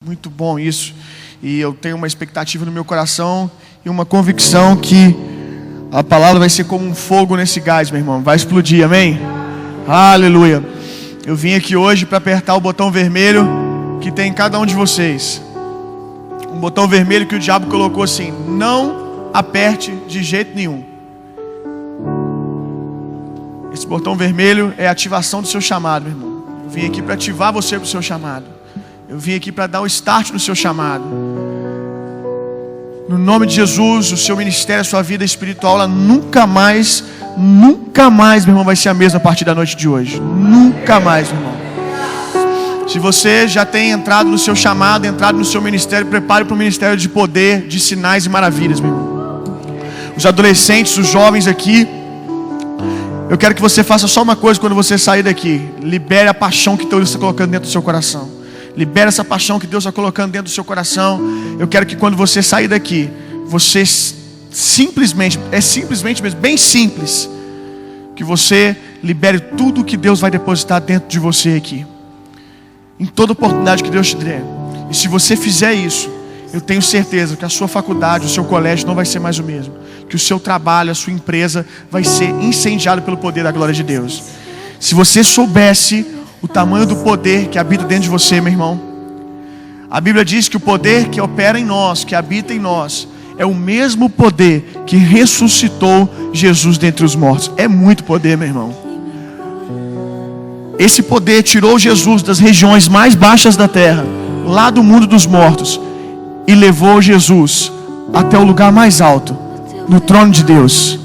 Muito bom isso. E eu tenho uma expectativa no meu coração e uma convicção que a palavra vai ser como um fogo nesse gás, meu irmão. Vai explodir, amém? Aleluia. Eu vim aqui hoje para apertar o botão vermelho que tem em cada um de vocês. Um botão vermelho que o diabo colocou assim: não aperte de jeito nenhum. Esse botão vermelho é a ativação do seu chamado, meu irmão. Eu vim aqui para ativar você para o seu chamado. Eu vim aqui para dar o start no seu chamado. No nome de Jesus, o seu ministério, a sua vida espiritual, ela nunca mais, meu irmão, vai ser a mesma a partir da noite de hoje. Nunca mais, meu irmão. Se você já tem entrado no seu chamado, entrado no seu ministério, prepare para o ministério de poder, de sinais e maravilhas, meu irmão. Os adolescentes, os jovens aqui, eu quero que você faça só uma coisa quando você sair daqui. Libere a paixão que Deus está colocando dentro do seu coração. Libere essa paixão que Deus está colocando dentro do seu coração. Eu quero que quando você sair daqui, você simplesmente mesmo, bem simples, que você libere tudo que Deus vai depositar dentro de você aqui, em toda oportunidade que Deus te der. E se você fizer isso, eu tenho certeza que a sua faculdade, o seu colégio não vai ser mais o mesmo. Que o seu trabalho, a sua empresa vai ser incendiado pelo poder da glória de Deus. Se você soubesse o tamanho do poder que habita dentro de você, meu irmão. A Bíblia diz que o poder que opera em nós, que habita em nós, é o mesmo poder que ressuscitou Jesus dentre os mortos. É muito poder, meu irmão. Esse poder tirou Jesus das regiões mais baixas da terra, lá do mundo dos mortos, e levou Jesus até o lugar mais alto, no trono de Deus.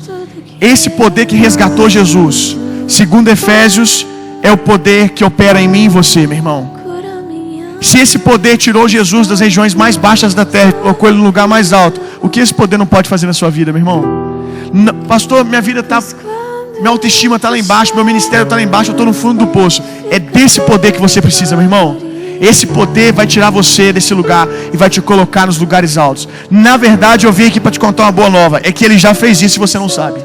Esse poder que resgatou Jesus, segundo Efésios, é o poder que opera em mim e você, meu irmão. Se esse poder tirou Jesus das regiões mais baixas da terra e colocou ele no lugar mais alto, o que esse poder não pode fazer na sua vida, meu irmão? Pastor, minha autoestima está lá embaixo, meu ministério está lá embaixo, eu estou no fundo do poço. É desse poder que você precisa, meu irmão. Esse poder vai tirar você desse lugar e vai te colocar nos lugares altos. Na verdade, eu vim aqui para te contar uma boa nova. É que ele já fez isso e você não sabe.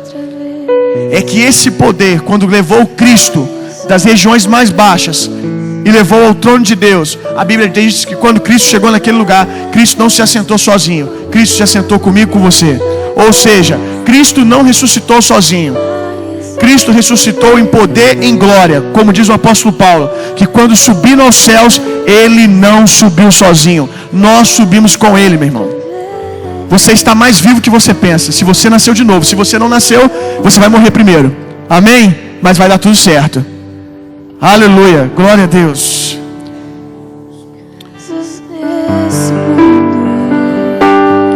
É que esse poder, quando levou Cristo das regiões mais baixas e levou ao trono de Deus, a Bíblia diz que quando Cristo chegou naquele lugar, Cristo não se assentou sozinho, Cristo se assentou comigo e com você. Ou seja, Cristo não ressuscitou sozinho, Cristo ressuscitou em poder e em glória, como diz o apóstolo Paulo, que quando subiu aos céus, Ele não subiu sozinho, nós subimos com Ele, meu irmão. Você está mais vivo que você pensa. Se você nasceu de novo, se você não nasceu, você vai morrer primeiro, amém? Mas vai dar tudo certo. Aleluia, glória a Deus.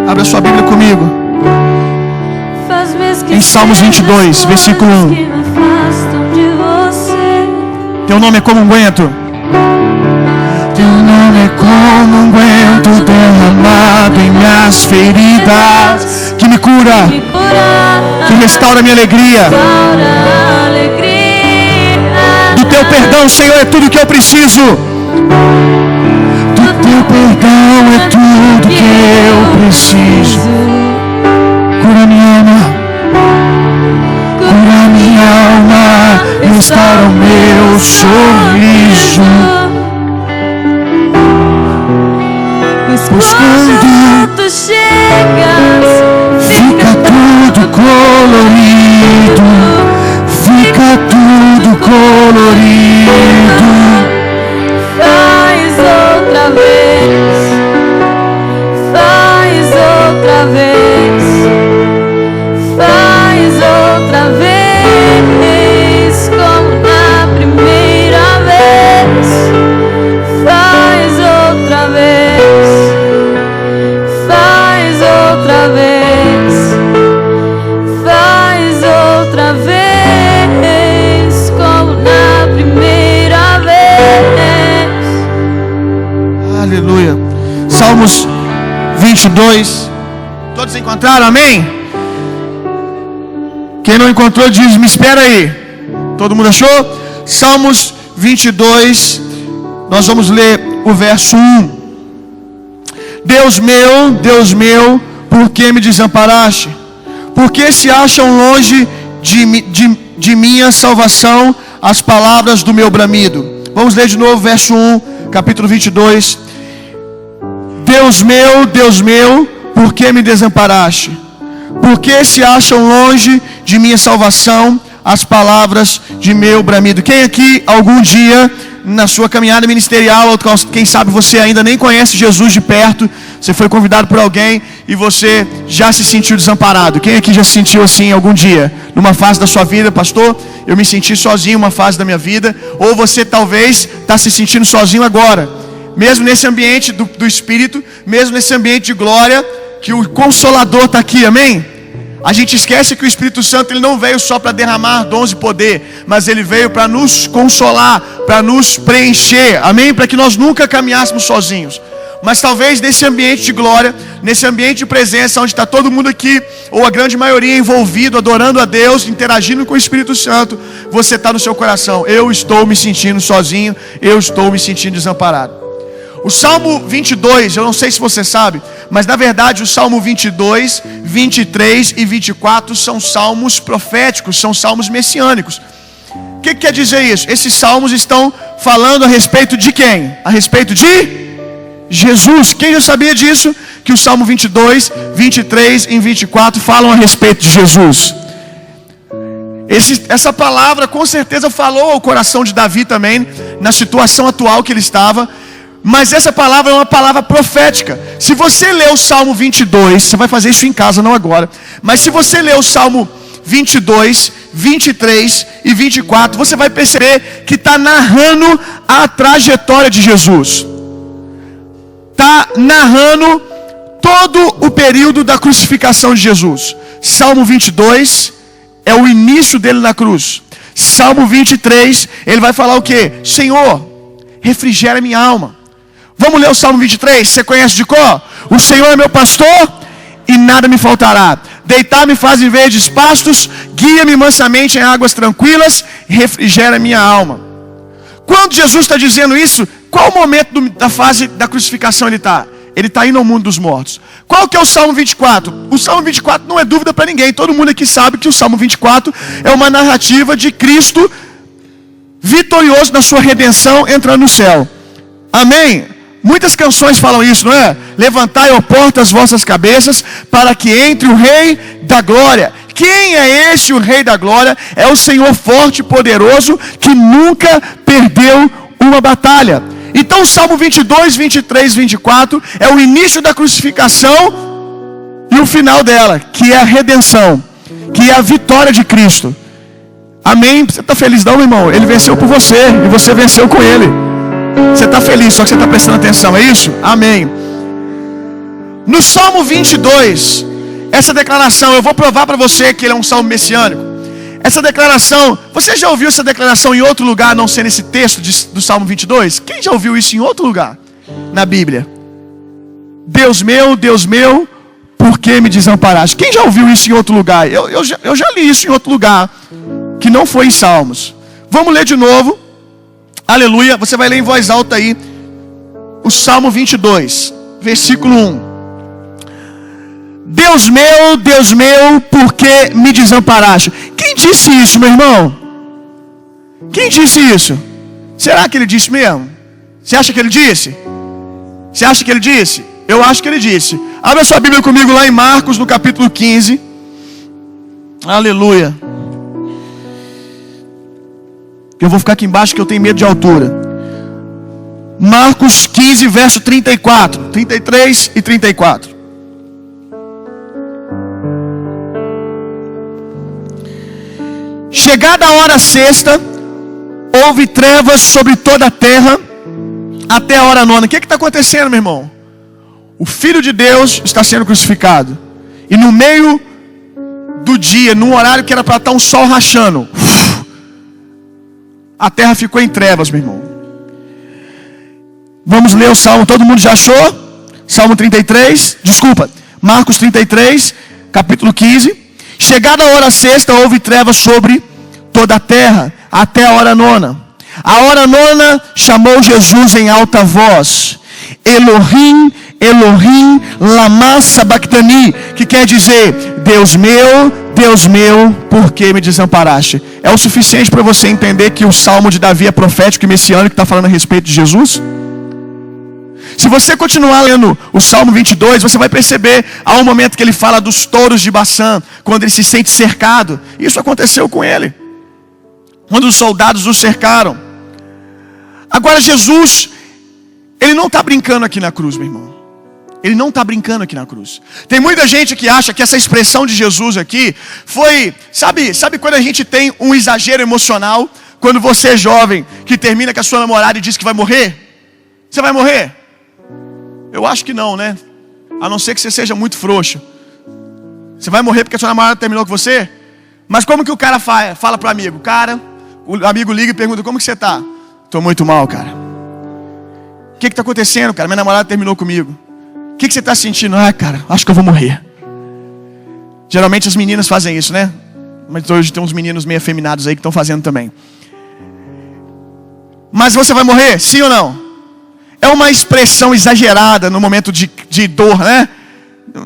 Abra sua Bíblia comigo em Salmos 22, versículo 1. Teu nome é como unguento. Teu nome é como unguento derramado em minhas feridas, que me cura, que restaura a minha alegria. Do teu perdão, Senhor, é tudo que eu preciso. Do teu perdão é tudo que eu preciso. Cura minha alma, cura minha alma, restaura o meu sorriso. Pois quando tu chegas, fica tudo colorido, fica tudo colorido. Faz outra vez, faz outra vez, faz outra vez, como na primeira vez. Faz outra vez, faz outra vez, faz outra vez, como na primeira vez. Aleluia. Salmos 22. Todos encontraram, amém? Quem não encontrou diz, me espera aí. Todo mundo achou? Salmos 22. Nós vamos ler o verso 1. Deus meu, por que me desamparaste? Por que se acham longe de minha salvação as palavras do meu bramido? Vamos ler de novo verso 1, capítulo 22. Deus meu, por que me desamparaste? Por que se acham longe de minha salvação as palavras de meu bramido? Quem aqui algum dia na sua caminhada ministerial, ou quem sabe você ainda nem conhece Jesus de perto, você foi convidado por alguém e você já se sentiu desamparado? Quem aqui já se sentiu assim algum dia? Numa fase da sua vida, pastor, eu me senti sozinho uma fase da minha vida. Ou você talvez está se sentindo sozinho agora, mesmo nesse ambiente do Espírito, mesmo nesse ambiente de glória, que o Consolador está aqui, amém? A gente esquece que o Espírito Santo ele não veio só para derramar dons e poder, mas ele veio para nos consolar, para nos preencher, amém? Para que nós nunca caminhássemos sozinhos. Mas talvez nesse ambiente de glória, nesse ambiente de presença, onde está todo mundo aqui, ou a grande maioria envolvido, adorando a Deus, interagindo com o Espírito Santo, você está no seu coração: eu estou me sentindo sozinho, eu estou me sentindo desamparado. O Salmo 22, eu não sei se você sabe, mas na verdade o Salmo 22, 23 e 24 são salmos proféticos, são salmos messiânicos. O que quer dizer isso? Esses salmos estão falando a respeito de quem? A respeito de Jesus. Quem já sabia disso? Que o Salmo 22, 23 e 24 falam a respeito de Jesus. Essa palavra com certeza falou ao coração de Davi também, na situação atual que ele estava. Mas essa palavra é uma palavra profética. Se você ler o Salmo 22, você vai fazer isso em casa, não agora, mas se você ler o Salmo 22, 23 e 24, você vai perceber que está narrando a trajetória de Jesus. Está narrando todo o período da crucificação de Jesus. Salmo 22 é o início dele na cruz. Salmo 23, ele vai falar o quê? Senhor, refrigera minha alma. Vamos ler o Salmo 23, você conhece de cor? O Senhor é meu pastor e nada me faltará. Deitar-me faz em verdes pastos, guia-me mansamente em águas tranquilas, refrigera minha alma. Quando Jesus está dizendo isso, qual o momento da fase da crucificação ele está? Ele está indo ao mundo dos mortos. Qual que é o Salmo 24? O Salmo 24 não é dúvida para ninguém. Todo mundo aqui sabe que o Salmo 24 é uma narrativa de Cristo vitorioso na sua redenção, entrando no céu. Amém? Muitas canções falam isso, não é? Levantai, ó porta, as vossas cabeças, para que entre o Rei da Glória. Quem é esse o Rei da Glória? É o Senhor forte e poderoso, que nunca perdeu uma batalha. Então o Salmo 22, 23, 24 é o início da crucificação e o final dela, que é a redenção, que é a vitória de Cristo. Amém? Você está feliz não, meu irmão? Ele venceu por você e você venceu com ele. Você está feliz, só que você está prestando atenção, é isso? Amém. No Salmo 22, essa declaração, eu vou provar para você que ele é um salmo messiânico. Essa declaração, você já ouviu essa declaração em outro lugar, a não ser nesse texto do Salmo 22? Quem já ouviu isso em outro lugar na Bíblia? Deus meu, por que me desamparaste? Quem já ouviu isso em outro lugar? Eu já li isso em outro lugar, que não foi em Salmos. Vamos ler de novo. Aleluia, você vai ler em voz alta aí o Salmo 22, versículo 1. Deus meu, por que me desamparaste? Quem disse isso, meu irmão? Quem disse isso? Será que ele disse mesmo? Você acha que ele disse? Você acha que ele disse? Eu acho que ele disse. Abra sua Bíblia comigo lá em Marcos, no capítulo 15. Aleluia. Eu vou ficar aqui embaixo que eu tenho medo de altura. Marcos 15, verso 34, 33 e 34. Chegada a hora sexta, houve trevas sobre toda a terra até a hora nona. O que está acontecendo, meu irmão? O Filho de Deus está sendo crucificado. E no meio do dia, num horário que era para estar um sol rachando, a terra ficou em trevas, meu irmão. Vamos ler o Salmo, todo mundo já achou? Salmo 33, desculpa, Marcos 33, capítulo 15. Chegada a hora sexta, houve trevas sobre toda a terra, até a hora nona. A hora nona chamou Jesus em alta voz: Elohim, Elohim, lama sabachthani, que quer dizer: Deus meu, por que me desamparaste? É o suficiente para você entender que o Salmo de Davi é profético e messiânico, que está falando a respeito de Jesus? Se você continuar lendo o Salmo 22, você vai perceber, há um momento que ele fala dos touros de Baçã, quando ele se sente cercado. Isso aconteceu com ele, quando os soldados o cercaram. Agora Jesus, ele não está brincando aqui na cruz, meu irmão. Ele não está brincando aqui na cruz. Tem muita gente que acha que essa expressão de Jesus aqui foi, sabe quando a gente tem um exagero emocional, quando você é jovem, que termina com a sua namorada e diz que vai morrer? Você vai morrer? Eu acho que não, né? A não ser que você seja muito frouxo. Você vai morrer porque a sua namorada terminou com você? Mas como que o cara fala pro amigo? Cara, o amigo liga e pergunta, como que você tá? Tô muito mal, cara. O que tá acontecendo, cara? Minha namorada terminou comigo. O que você está sentindo? Ah, cara, acho que eu vou morrer. Geralmente as meninas fazem isso, né? Mas hoje tem uns meninos meio afeminados aí que estão fazendo também. Mas você vai morrer? Sim ou não? É uma expressão exagerada no momento de dor, né?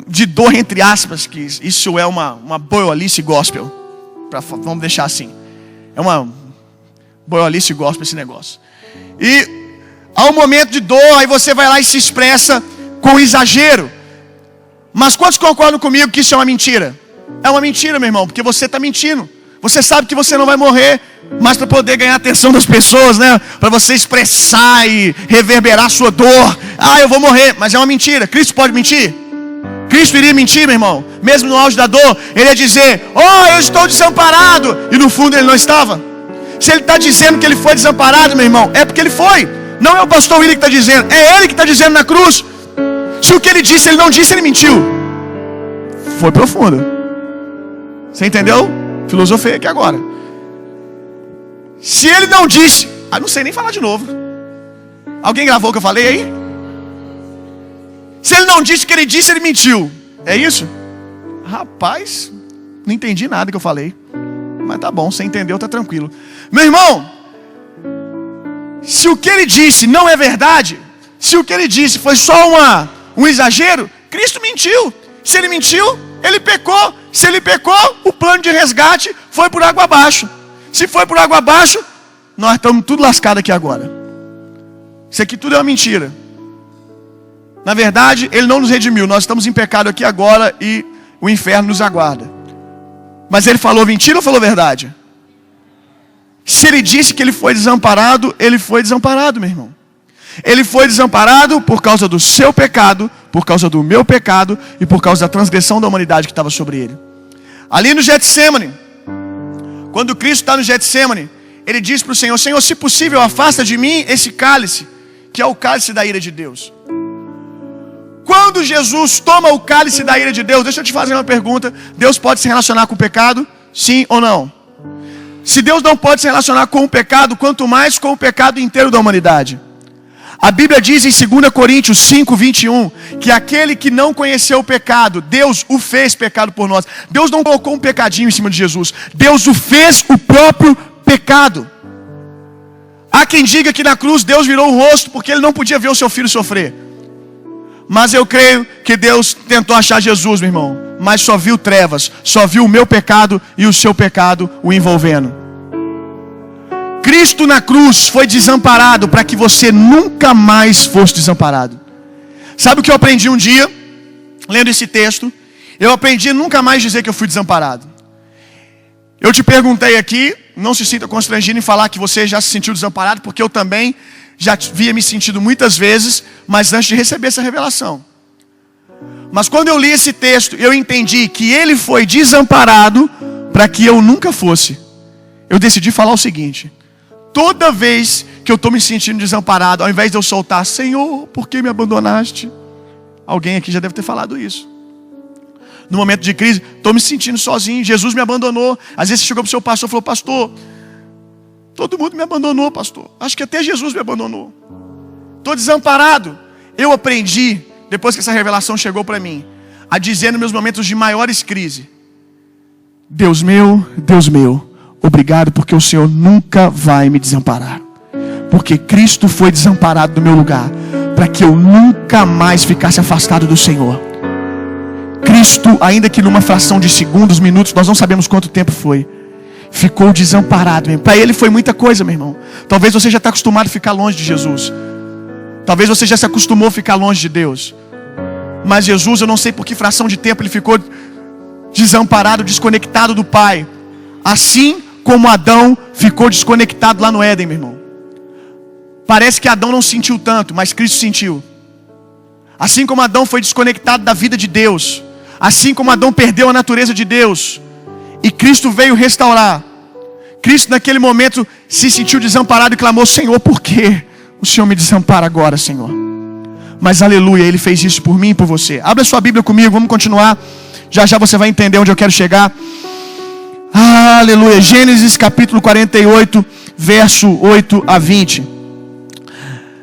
De dor entre aspas, que isso é uma boiolice gospel. Vamos deixar assim. É uma boiolice gospel esse negócio. E há um momento de dor, aí você vai lá e se expressa com exagero. Mas quantos concordam comigo que isso é uma mentira? É uma mentira, meu irmão, porque você está mentindo. Você sabe que você não vai morrer, mas para poder ganhar a atenção das pessoas, né? Para você expressar e reverberar a sua dor. Ah, eu vou morrer, mas é uma mentira. Cristo pode mentir? Cristo iria mentir, meu irmão? Mesmo no auge da dor, ele ia dizer, oh, eu estou desamparado. E no fundo ele não estava. Se ele está dizendo que ele foi desamparado, meu irmão, é porque ele foi. Não é o pastor William que está dizendo, é ele que está dizendo na cruz. Se o que ele disse, ele não disse, ele mentiu. Foi profundo. Você entendeu? Filosofei aqui agora. Se ele não disse, não sei nem falar de novo. Alguém gravou o que eu falei aí? Se ele não disse o que ele disse, ele mentiu. É isso? Rapaz, não entendi nada que eu falei. Mas tá bom, você entendeu, tá tranquilo. Meu irmão, se o que ele disse não é verdade, se o que ele disse foi só um exagero, Cristo mentiu. Se ele mentiu, ele pecou. Se ele pecou, o plano de resgate foi por água abaixo. Se foi por água abaixo, nós estamos tudo lascados aqui agora. Isso aqui tudo é uma mentira. Na verdade, ele não nos redimiu. Nós estamos em pecado aqui agora e o inferno nos aguarda. Mas ele falou mentira ou falou verdade? Se ele disse que ele foi desamparado, meu irmão. Ele foi desamparado por causa do seu pecado, por causa do meu pecado e por causa da transgressão da humanidade que estava sobre ele. Ali no Getsêmani, quando Cristo está no Getsêmani, ele diz para o Senhor, Senhor, se possível, afasta de mim esse cálice, que é o cálice da ira de Deus. Quando Jesus toma o cálice da ira de Deus, deixa eu te fazer uma pergunta, Deus pode se relacionar com o pecado? Sim ou não? Se Deus não pode se relacionar com o pecado, quanto mais com o pecado inteiro da humanidade. A Bíblia diz em 2 Coríntios 5, 21, que aquele que não conheceu o pecado, Deus o fez pecado por nós. Deus não colocou um pecadinho em cima de Jesus. Deus o fez o próprio pecado. Há quem diga que na cruz Deus virou o rosto porque ele não podia ver o seu filho sofrer. Mas eu creio que Deus tentou achar Jesus, meu irmão, mas só viu trevas, só viu o meu pecado e o seu pecado o envolvendo. Cristo na cruz foi desamparado para que você nunca mais fosse desamparado. Sabe o que eu aprendi um dia, lendo esse texto? Eu aprendi a nunca mais dizer que eu fui desamparado. Eu te perguntei aqui, não se sinta constrangido em falar que você já se sentiu desamparado, porque eu também já havia me sentido muitas vezes, mas antes de receber essa revelação. Mas quando eu li esse texto, eu entendi que ele foi desamparado para que eu nunca fosse. Eu decidi falar o seguinte: toda vez que eu estou me sentindo desamparado, ao invés de eu soltar, Senhor, por que me abandonaste? Alguém aqui já deve ter falado isso. No momento de crise, estou me sentindo sozinho, Jesus me abandonou. Às vezes você chegou para o seu pastor e falou, pastor, todo mundo me abandonou, pastor. Acho que até Jesus me abandonou. Estou desamparado. Eu aprendi, depois que essa revelação chegou para mim, a dizer nos meus momentos de maiores crises, Deus meu, obrigado porque o Senhor nunca vai me desamparar. Porque Cristo foi desamparado do meu lugar, para que eu nunca mais ficasse afastado do Senhor. Cristo, ainda que numa fração de segundos, minutos, nós não sabemos quanto tempo foi, ficou desamparado. Para ele foi muita coisa, meu irmão. Talvez você já está acostumado a ficar longe de Jesus. Talvez você já se acostumou a ficar longe de Deus. Mas Jesus, eu não sei por que fração de tempo ele ficou desamparado, desconectado do Pai. Assim como Adão ficou desconectado lá no Éden, meu irmão. Parece que Adão não sentiu tanto, mas Cristo sentiu. Assim como Adão foi desconectado da vida de Deus, assim como Adão perdeu a natureza de Deus, e Cristo veio restaurar. Cristo naquele momento se sentiu desamparado e clamou: Senhor, por que o Senhor me desampara agora, Senhor? Mas aleluia, Ele fez isso por mim e por você. Abra sua Bíblia comigo, vamos continuar. Já já você vai entender onde eu quero chegar. Aleluia. Gênesis capítulo 48, verso 8 a 20.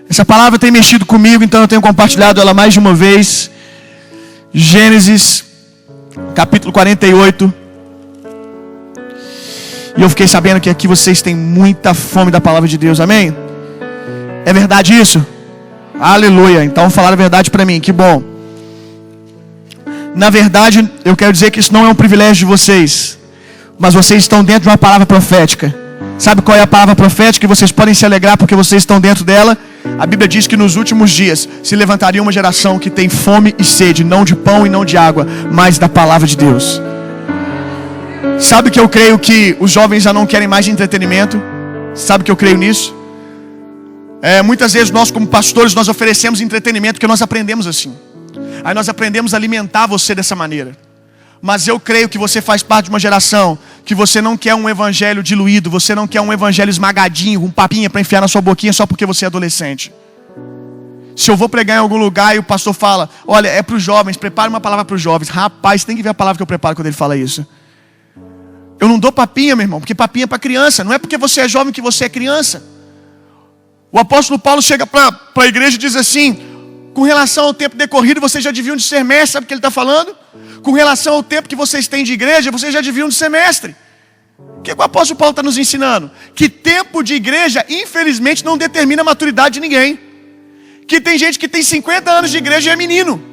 Essa palavra tem mexido comigo, então eu tenho compartilhado ela mais de uma vez. Gênesis capítulo 48. E eu fiquei sabendo que aqui vocês têm muita fome da palavra de Deus, amém? É verdade isso? Aleluia, então falar a verdade para mim, que bom. Na verdade, eu quero dizer que isso não é um privilégio de vocês, mas vocês estão dentro de uma palavra profética. Sabe qual é a palavra profética? E vocês podem se alegrar porque vocês estão dentro dela. A Bíblia diz que nos últimos dias se levantaria uma geração que tem fome e sede, não de pão e não de água, mas da palavra de Deus. Sabe que eu creio que os jovens já não querem mais entretenimento? Sabe que eu creio nisso? Muitas vezes nós como pastores nós oferecemos entretenimento porque nós aprendemos assim. Aí nós aprendemos a alimentar você dessa maneira. Mas eu creio que você faz parte de uma geração que você não quer um evangelho diluído, você não quer um evangelho esmagadinho, com papinha para enfiar na sua boquinha só porque você é adolescente. Se eu vou pregar em algum lugar e o pastor fala: olha, é para os jovens, prepare uma palavra para os jovens. Rapaz, tem que ver a palavra que eu preparo quando ele fala isso. Eu não dou papinha, meu irmão, porque papinha é para criança. Não é porque você é jovem que você é criança. O apóstolo Paulo chega para a igreja e diz assim: com relação ao tempo decorrido, vocês já deviam de ser mestre. Sabe o que ele está falando? Com relação ao tempo que vocês têm de igreja, vocês já deviam de ser mestre. O que o apóstolo Paulo está nos ensinando? Que tempo de igreja, infelizmente, não determina a maturidade de ninguém. Que tem gente que tem 50 anos de igreja e é menino.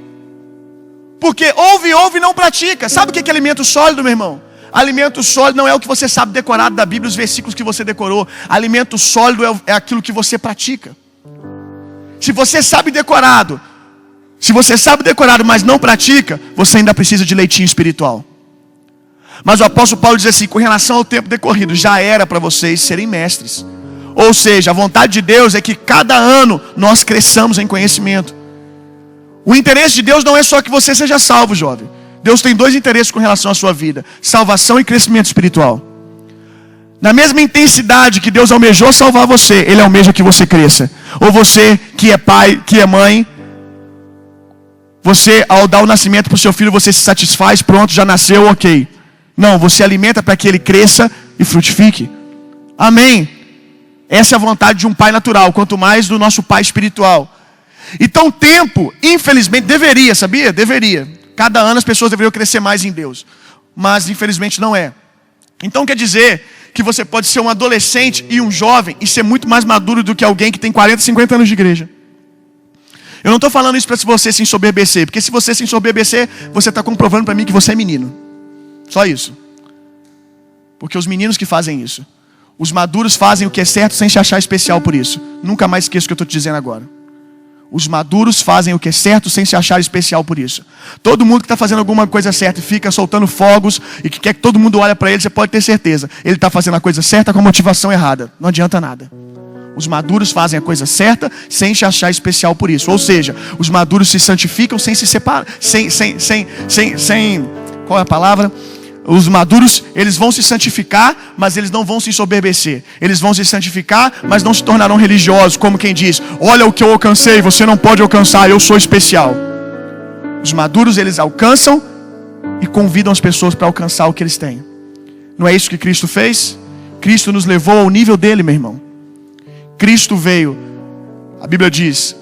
Porque ouve e não pratica. Sabe o que é alimento sólido, meu irmão? Alimento sólido não é o que você sabe decorado da Bíblia, os versículos que você decorou. Alimento sólido é aquilo que você pratica. Se você sabe decorado, mas não pratica, você ainda precisa de leitinho espiritual. Mas o apóstolo Paulo diz assim: com relação ao tempo decorrido, já era para vocês serem mestres. Ou seja, a vontade de Deus é que cada ano nós cresçamos em conhecimento. O interesse de Deus não é só que você seja salvo, jovem. Deus tem dois interesses com relação à sua vida: salvação e crescimento espiritual. Na mesma intensidade que Deus almejou salvar você, Ele almeja que você cresça. Ou você que é pai, que é mãe, você ao dar o nascimento para o seu filho, você se satisfaz, pronto, já nasceu, ok. Não, você alimenta para que ele cresça e frutifique. Amém. Essa é a vontade de um pai natural, quanto mais do nosso pai espiritual. Então tempo, infelizmente, deveria, sabia? Deveria. Cada ano as pessoas deveriam crescer mais em Deus. Mas infelizmente não é. Então quer dizer que você pode ser um adolescente e um jovem e ser muito mais maduro do que alguém que tem 40, 50 anos de igreja. Eu não estou falando isso para você se ensoberbecer, porque se você se ensoberbecer, você está comprovando para mim que você é menino. Só isso. Porque os meninos que fazem isso. Os maduros fazem o que é certo sem se achar especial por isso. Nunca mais esqueça o que eu estou te dizendo agora. Os maduros fazem o que é certo sem se achar especial por isso. Todo mundo que está fazendo alguma coisa certa e fica soltando fogos e que quer que todo mundo olhe para ele, você pode ter certeza. Ele está fazendo a coisa certa com a motivação errada. Não adianta nada. Os maduros fazem a coisa certa sem se achar especial por isso. Ou seja, os maduros se santificam sem se separar. Qual é a palavra? Os maduros, eles vão se santificar, mas eles não vão se ensoberbecer. Eles vão se santificar, mas não se tornarão religiosos, como quem diz: olha o que eu alcancei, você não pode alcançar, eu sou especial. Os maduros, eles alcançam e convidam as pessoas para alcançar o que eles têm. Não é isso que Cristo fez? Cristo nos levou ao nível dele, meu irmão. Cristo veio, a Bíblia diz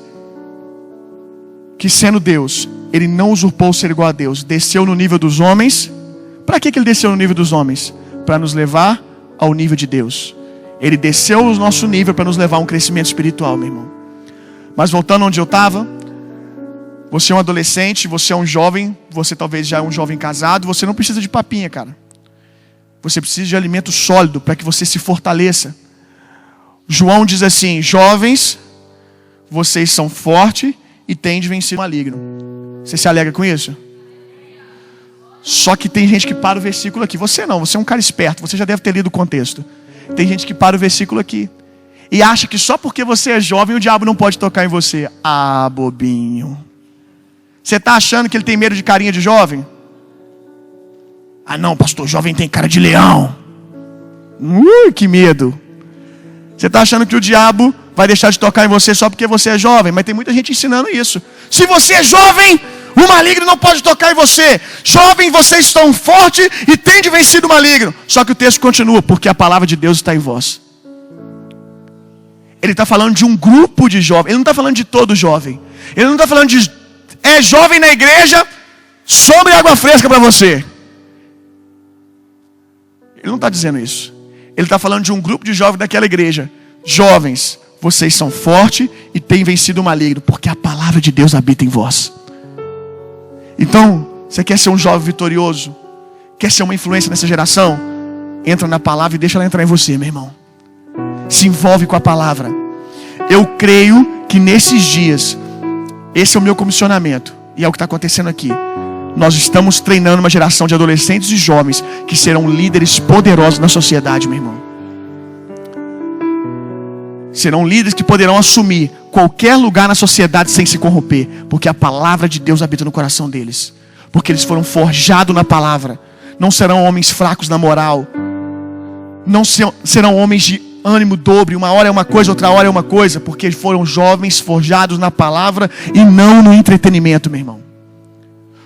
que sendo Deus, ele não usurpou ser igual a Deus, desceu no nível dos homens. Para que ele desceu no nível dos homens? Para nos levar ao nível de Deus. Ele desceu no nosso nível para nos levar a um crescimento espiritual, meu irmão. Mas voltando onde eu estava, você é um adolescente, você é um jovem, você talvez já é um jovem casado, você não precisa de papinha, cara. Você precisa de alimento sólido para que você se fortaleça. João diz assim: jovens, vocês são fortes e têm de vencer o maligno. Você se alegra com isso? Só que tem gente que para o versículo aqui. Você não, você é um cara esperto, você já deve ter lido o contexto. Tem gente que para o versículo aqui e acha que só porque você é jovem o diabo não pode tocar em você. Ah, bobinho. Você está achando que ele tem medo de carinha de jovem? Ah não, pastor, jovem tem cara de leão. Que medo. Você está achando que o diabo vai deixar de tocar em você só porque você é jovem? Mas tem muita gente ensinando isso. Se você é jovem, o maligno não pode tocar em você. Jovem, vocês estão fortes e têm de vencer o maligno. Só que o texto continua, porque a palavra de Deus está em vós. Ele está falando de um grupo de jovens. Ele não está falando de todo jovem. Ele não está falando de jovem na igreja, sobre água fresca para você. Ele não está dizendo isso. Ele está falando de um grupo de jovens daquela igreja. Jovens, vocês são fortes e têm vencido o maligno, porque a palavra de Deus habita em vós. Então, você quer ser um jovem vitorioso? Quer ser uma influência nessa geração? Entra na palavra e deixa ela entrar em você, meu irmão. Se envolve com a palavra. Eu creio que nesses dias, esse é o meu comissionamento, e é o que está acontecendo aqui. Nós estamos treinando uma geração de adolescentes e jovens que serão líderes poderosos na sociedade, meu irmão. Serão líderes que poderão assumir qualquer lugar na sociedade sem se corromper, porque a palavra de Deus habita no coração deles. Porque eles foram forjados na palavra. Não serão homens fracos na moral. Não serão homens de ânimo dobre. Uma hora é uma coisa, outra hora é uma coisa. Porque foram jovens forjados na palavra e não no entretenimento, meu irmão.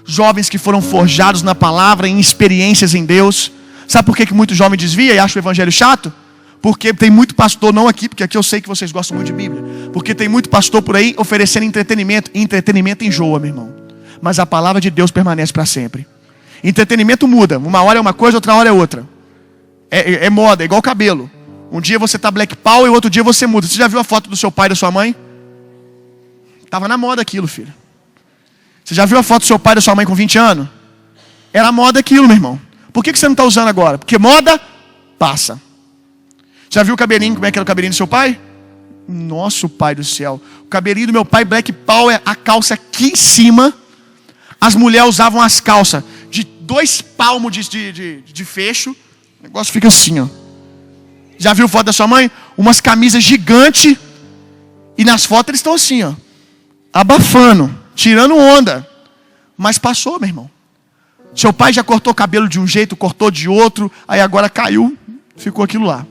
Jovens que foram forjados na palavra, em experiências em Deus. Sabe por que muito jovem desvia e acha o evangelho chato? Porque tem muito pastor, não aqui, porque aqui eu sei que vocês gostam muito de Bíblia. Porque tem muito pastor por aí oferecendo entretenimento. E entretenimento enjoa, meu irmão. Mas a palavra de Deus permanece para sempre. Entretenimento muda. Uma hora é uma coisa, outra hora é outra. É moda, é igual cabelo. Um dia você tá black power e outro dia você muda. Você já viu a foto do seu pai e da sua mãe? Tava na moda aquilo, filho. Você já viu a foto do seu pai e da sua mãe com 20 anos? Era moda aquilo, meu irmão. Por que você não está usando agora? Porque moda passa. Já viu o cabelinho, como é que era o cabelinho do seu pai? Nosso pai do céu. O cabelinho do meu pai, black power, a calça aqui em cima. As mulheres usavam as calças de 2 palmos de fecho. O negócio fica assim, ó. Já viu foto da sua mãe? Umas camisas gigantes. E nas fotos eles estão assim, ó. Abafando, tirando onda. Mas passou, meu irmão. Seu pai já cortou o cabelo de um jeito, cortou de outro. Aí agora caiu, ficou aquilo lá.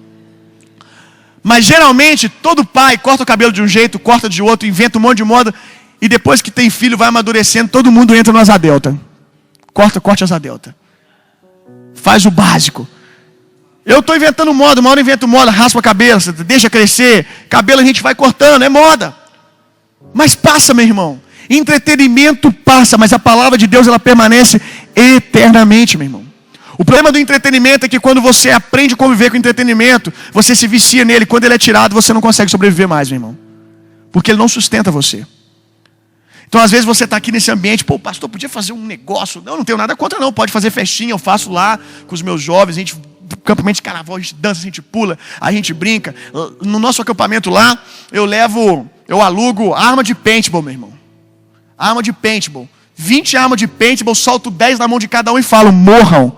Mas geralmente todo pai corta o cabelo de um jeito, corta de outro, inventa um monte de moda. E depois que tem filho, vai amadurecendo, todo mundo entra no asa delta. Corte asa delta. Faz o básico. Eu estou inventando moda, uma hora eu invento moda, raspa a cabeça, deixa crescer. Cabelo a gente vai cortando, é moda. Mas passa, meu irmão. Entretenimento passa, mas a palavra de Deus ela permanece eternamente, meu irmão. O problema do entretenimento é que quando você aprende a conviver com o entretenimento, você se vicia nele. Quando ele é tirado, você não consegue sobreviver mais, meu irmão. Porque ele não sustenta você. Então, às vezes, você está aqui nesse ambiente, pô, pastor, podia fazer um negócio. Não tenho nada contra, não. Pode fazer festinha, eu faço lá com os meus jovens. A gente, acampamento de carnaval, a gente dança, a gente pula, a gente brinca. No nosso acampamento lá, eu alugo arma de paintball, meu irmão. Arma de paintball. 20 armas de paintball, solto 10 na mão de cada um e falo, morram.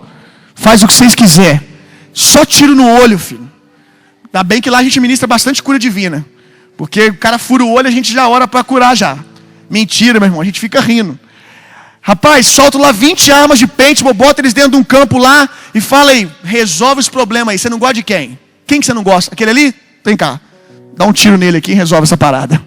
Faz o que vocês quiserem. Só tiro no olho, filho. Ainda bem que lá a gente ministra bastante cura divina. Porque o cara fura o olho, a gente já ora para curar já. Mentira, meu irmão, a gente fica rindo. Rapaz, solto lá 20 armas de paintball, bota eles dentro de um campo lá e fala aí, resolve os problemas aí. Você não gosta de quem? Quem que você não gosta? Aquele ali? Vem cá. Dá um tiro nele aqui e resolve essa parada.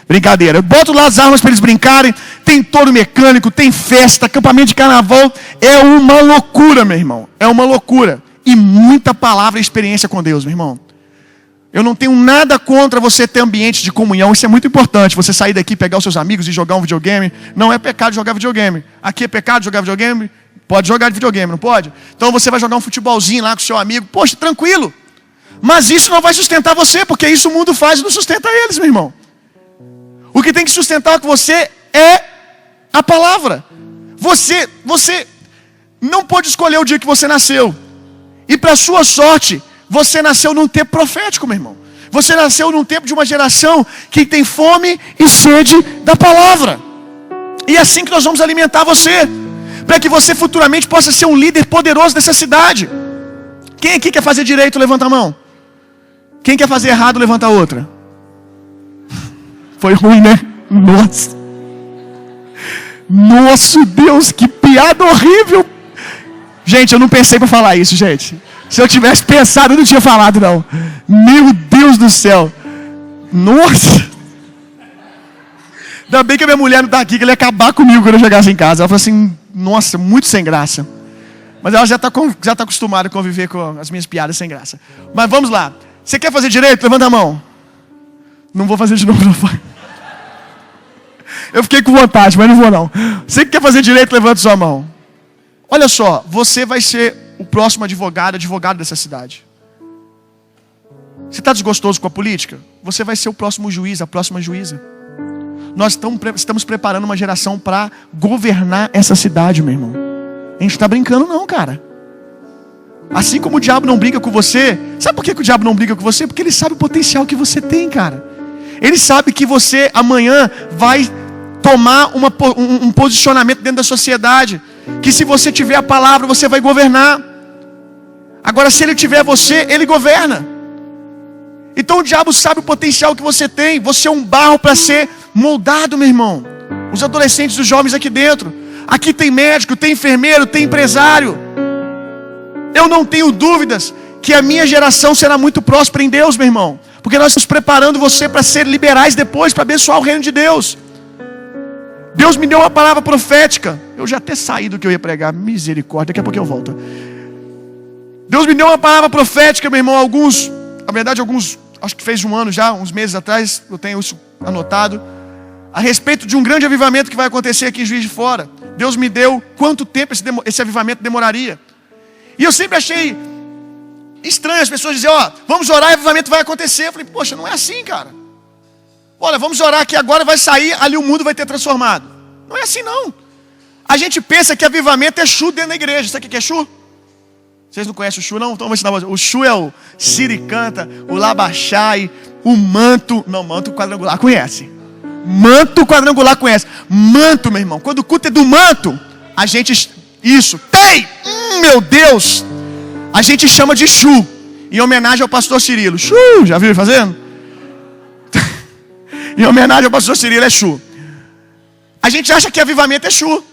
Brincadeira. Eu boto lá as armas para eles brincarem. Tem touro mecânico, tem festa, acampamento de carnaval. É uma loucura, meu irmão. É uma loucura. E muita palavra e experiência com Deus, meu irmão. Eu não tenho nada contra você ter ambiente de comunhão. Isso é muito importante. Você sair daqui, pegar os seus amigos e jogar um videogame. Não é pecado jogar videogame. Aqui é pecado jogar videogame? Pode jogar de videogame, não pode? Então você vai jogar um futebolzinho lá com o seu amigo. Poxa, tranquilo. Mas isso não vai sustentar você, porque isso o mundo faz e não sustenta eles, meu irmão. O que tem que sustentar com você é a palavra. Você não pode escolher o dia que você nasceu. E para sua sorte, você nasceu num tempo profético, meu irmão. Você nasceu num tempo de uma geração que tem fome e sede da palavra. E é assim que nós vamos alimentar você, para que você futuramente possa ser um líder poderoso dessa cidade. Quem aqui quer fazer direito, levanta a mão. Quem quer fazer errado, levanta a outra. Foi ruim, né? Nossa. Nosso Deus, que piada horrível. Gente, eu não pensei para falar isso, gente. Se eu tivesse pensado, eu não tinha falado, não. Meu Deus do céu. Nossa. Ainda bem que a minha mulher não está aqui, que ela ia acabar comigo quando eu chegasse em casa. Ela falou assim, nossa, muito sem graça. Mas ela já está acostumada a conviver com as minhas piadas sem graça. Mas vamos lá. Você quer fazer direito? Levanta a mão. Não vou fazer de novo, não. Eu fiquei com vontade, mas não vou não. Você que quer fazer direito, levanta sua mão. Olha só, você vai ser o próximo advogado dessa cidade. Você está desgostoso com a política? Você vai ser o próximo juiz, a próxima juíza. Nós estamos preparando uma geração para governar essa cidade, meu irmão. A gente não está brincando não, cara. Assim como o diabo não briga com você. Sabe por que o diabo não briga com você? Porque ele sabe o potencial que você tem, cara. Ele sabe que você amanhã vai tomar um posicionamento dentro da sociedade. Que se você tiver a palavra, você vai governar. Agora, se ele tiver você, ele governa. Então o diabo sabe o potencial que você tem. Você é um barro para ser moldado, meu irmão. Os adolescentes, os jovens aqui dentro. Aqui tem médico, tem enfermeiro, tem empresário. Eu não tenho dúvidas que a minha geração será muito próspera em Deus, meu irmão. Porque nós estamos preparando você para ser liberais depois, para abençoar o reino de Deus. Deus me deu uma palavra profética. Eu já até saí do que eu ia pregar. Misericórdia, daqui a pouco eu volto. Deus me deu uma palavra profética, meu irmão. Alguns, acho que fez um ano já, uns meses atrás, eu tenho isso anotado, a respeito de um grande avivamento que vai acontecer aqui em Juiz de Fora. Deus me deu quanto tempo esse avivamento demoraria. E eu sempre achei estranho as pessoas dizerem, vamos orar e o avivamento vai acontecer. Eu falei, poxa, não é assim, cara. Olha, vamos orar que agora vai sair, ali o mundo vai ter transformado. Não é assim, não. A gente pensa que avivamento é chu dentro da igreja. Sabe o que é chu? Vocês não conhecem o chu, não? Então vou ensinar vocês. O chu é o siricanta, o labachai, o manto. Não, manto quadrangular conhece. Manto quadrangular conhece. Manto, meu irmão. Quando o culto é do manto, a gente... Isso. Tem! Meu Deus! A gente chama de chu. Em homenagem ao pastor Cirilo. Chu! Já viu ele fazendo? Em homenagem ao pastor Cirilo é chu. A gente acha que avivamento é chu.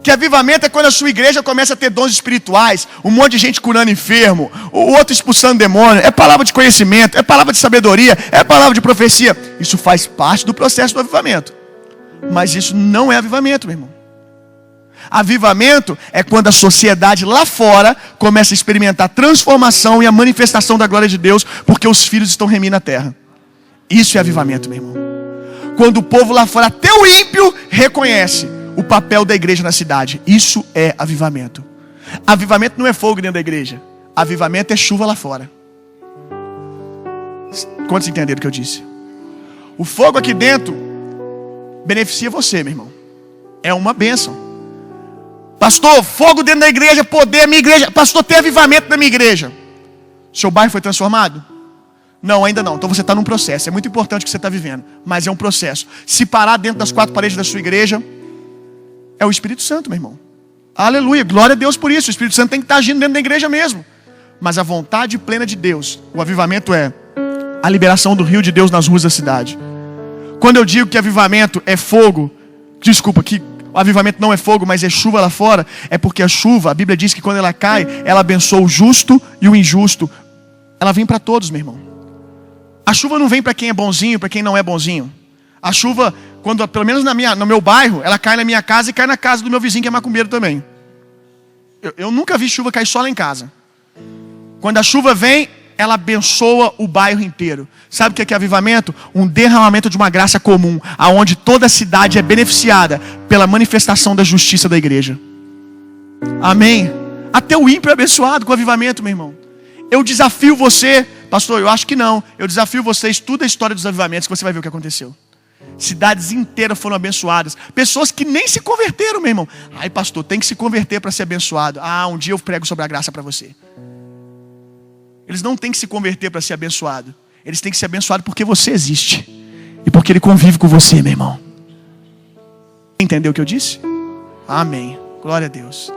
Que avivamento é quando a sua igreja começa a ter dons espirituais, um monte de gente curando enfermo, o outro expulsando demônio. É palavra de conhecimento, é palavra de sabedoria, é palavra de profecia. Isso faz parte do processo do avivamento. Mas isso não é avivamento, meu irmão. Avivamento é quando a sociedade lá fora começa a experimentar a transformação e a manifestação da glória de Deus, porque os filhos estão remindo a terra. Isso é avivamento, meu irmão. Quando o povo lá fora, até o ímpio, reconhece o papel da igreja na cidade. Isso é avivamento. Avivamento não é fogo dentro da igreja. Avivamento é chuva lá fora. Quantos entenderam o que eu disse? O fogo aqui dentro beneficia você, meu irmão. É uma bênção. Pastor, fogo dentro da igreja, poder da minha igreja. Pastor, tem avivamento na minha igreja. Seu bairro foi transformado? Não, ainda não. Então você está num processo. É muito importante o que você está vivendo. Mas é um processo. Se parar dentro das quatro paredes da sua igreja, é o Espírito Santo, meu irmão. Aleluia, glória a Deus por isso. O Espírito Santo tem que estar agindo dentro da igreja mesmo. Mas a vontade plena de Deus, o avivamento é a liberação do rio de Deus nas ruas da cidade. Quando eu digo que avivamento é fogo, desculpa, que o avivamento não é fogo, mas é chuva lá fora, é porque a chuva, a Bíblia diz que quando ela cai, ela abençoa o justo e o injusto. Ela vem para todos, meu irmão. A chuva não vem para quem é bonzinho, para quem não é bonzinho. A chuva, quando, pelo menos no meu bairro, ela cai na minha casa e cai na casa do meu vizinho que é macumbeiro também. Eu nunca vi chuva cair só lá em casa. Quando a chuva vem, ela abençoa o bairro inteiro. Sabe o que é avivamento? Um derramamento de uma graça comum, aonde toda a cidade é beneficiada pela manifestação da justiça da igreja. Amém? Até o ímpio é abençoado com o avivamento, meu irmão. Eu desafio você, pastor, eu acho que não. Eu desafio você, estuda a história dos avivamentos, que você vai ver o que aconteceu. Cidades inteiras foram abençoadas. Pessoas que nem se converteram, meu irmão. Ai, pastor, tem que se converter para ser abençoado. Um dia eu prego sobre a graça para você. Eles não têm que se converter para ser abençoado. Eles têm que ser abençoados porque você existe. E porque Ele convive com você, meu irmão. Entendeu o que eu disse? Amém. Glória a Deus.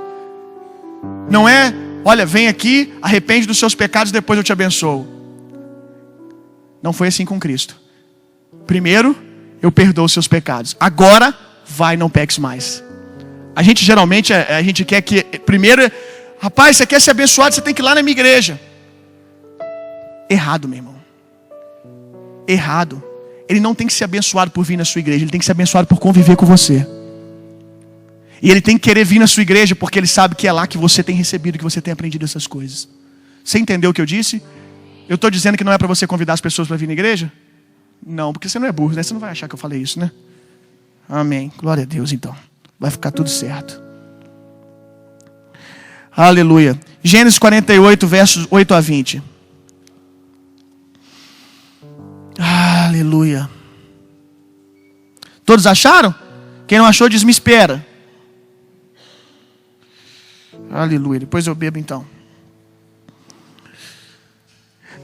Não é, olha, vem aqui, arrepende dos seus pecados, depois eu te abençoo. Não foi assim com Cristo. Primeiro, eu perdoo os seus pecados. Agora, vai, não peques mais. A gente geralmente, a gente quer que, primeiro, rapaz, você quer ser abençoado, você tem que ir lá na minha igreja. Errado, meu irmão. Errado. Ele não tem que ser abençoado por vir na sua igreja, ele tem que ser abençoado por conviver com você. E ele tem que querer vir na sua igreja porque ele sabe que é lá que você tem recebido, que você tem aprendido essas coisas. Você entendeu o que eu disse? Eu estou dizendo que não é para você convidar as pessoas para vir na igreja? Não, porque você não é burro, né? Você não vai achar que eu falei isso, né? Amém. Glória a Deus, então. Vai ficar tudo certo. Aleluia. Gênesis 48, versos 8 a 20. Aleluia. Todos acharam? Quem não achou, diz: me espera. Aleluia. Depois eu bebo então.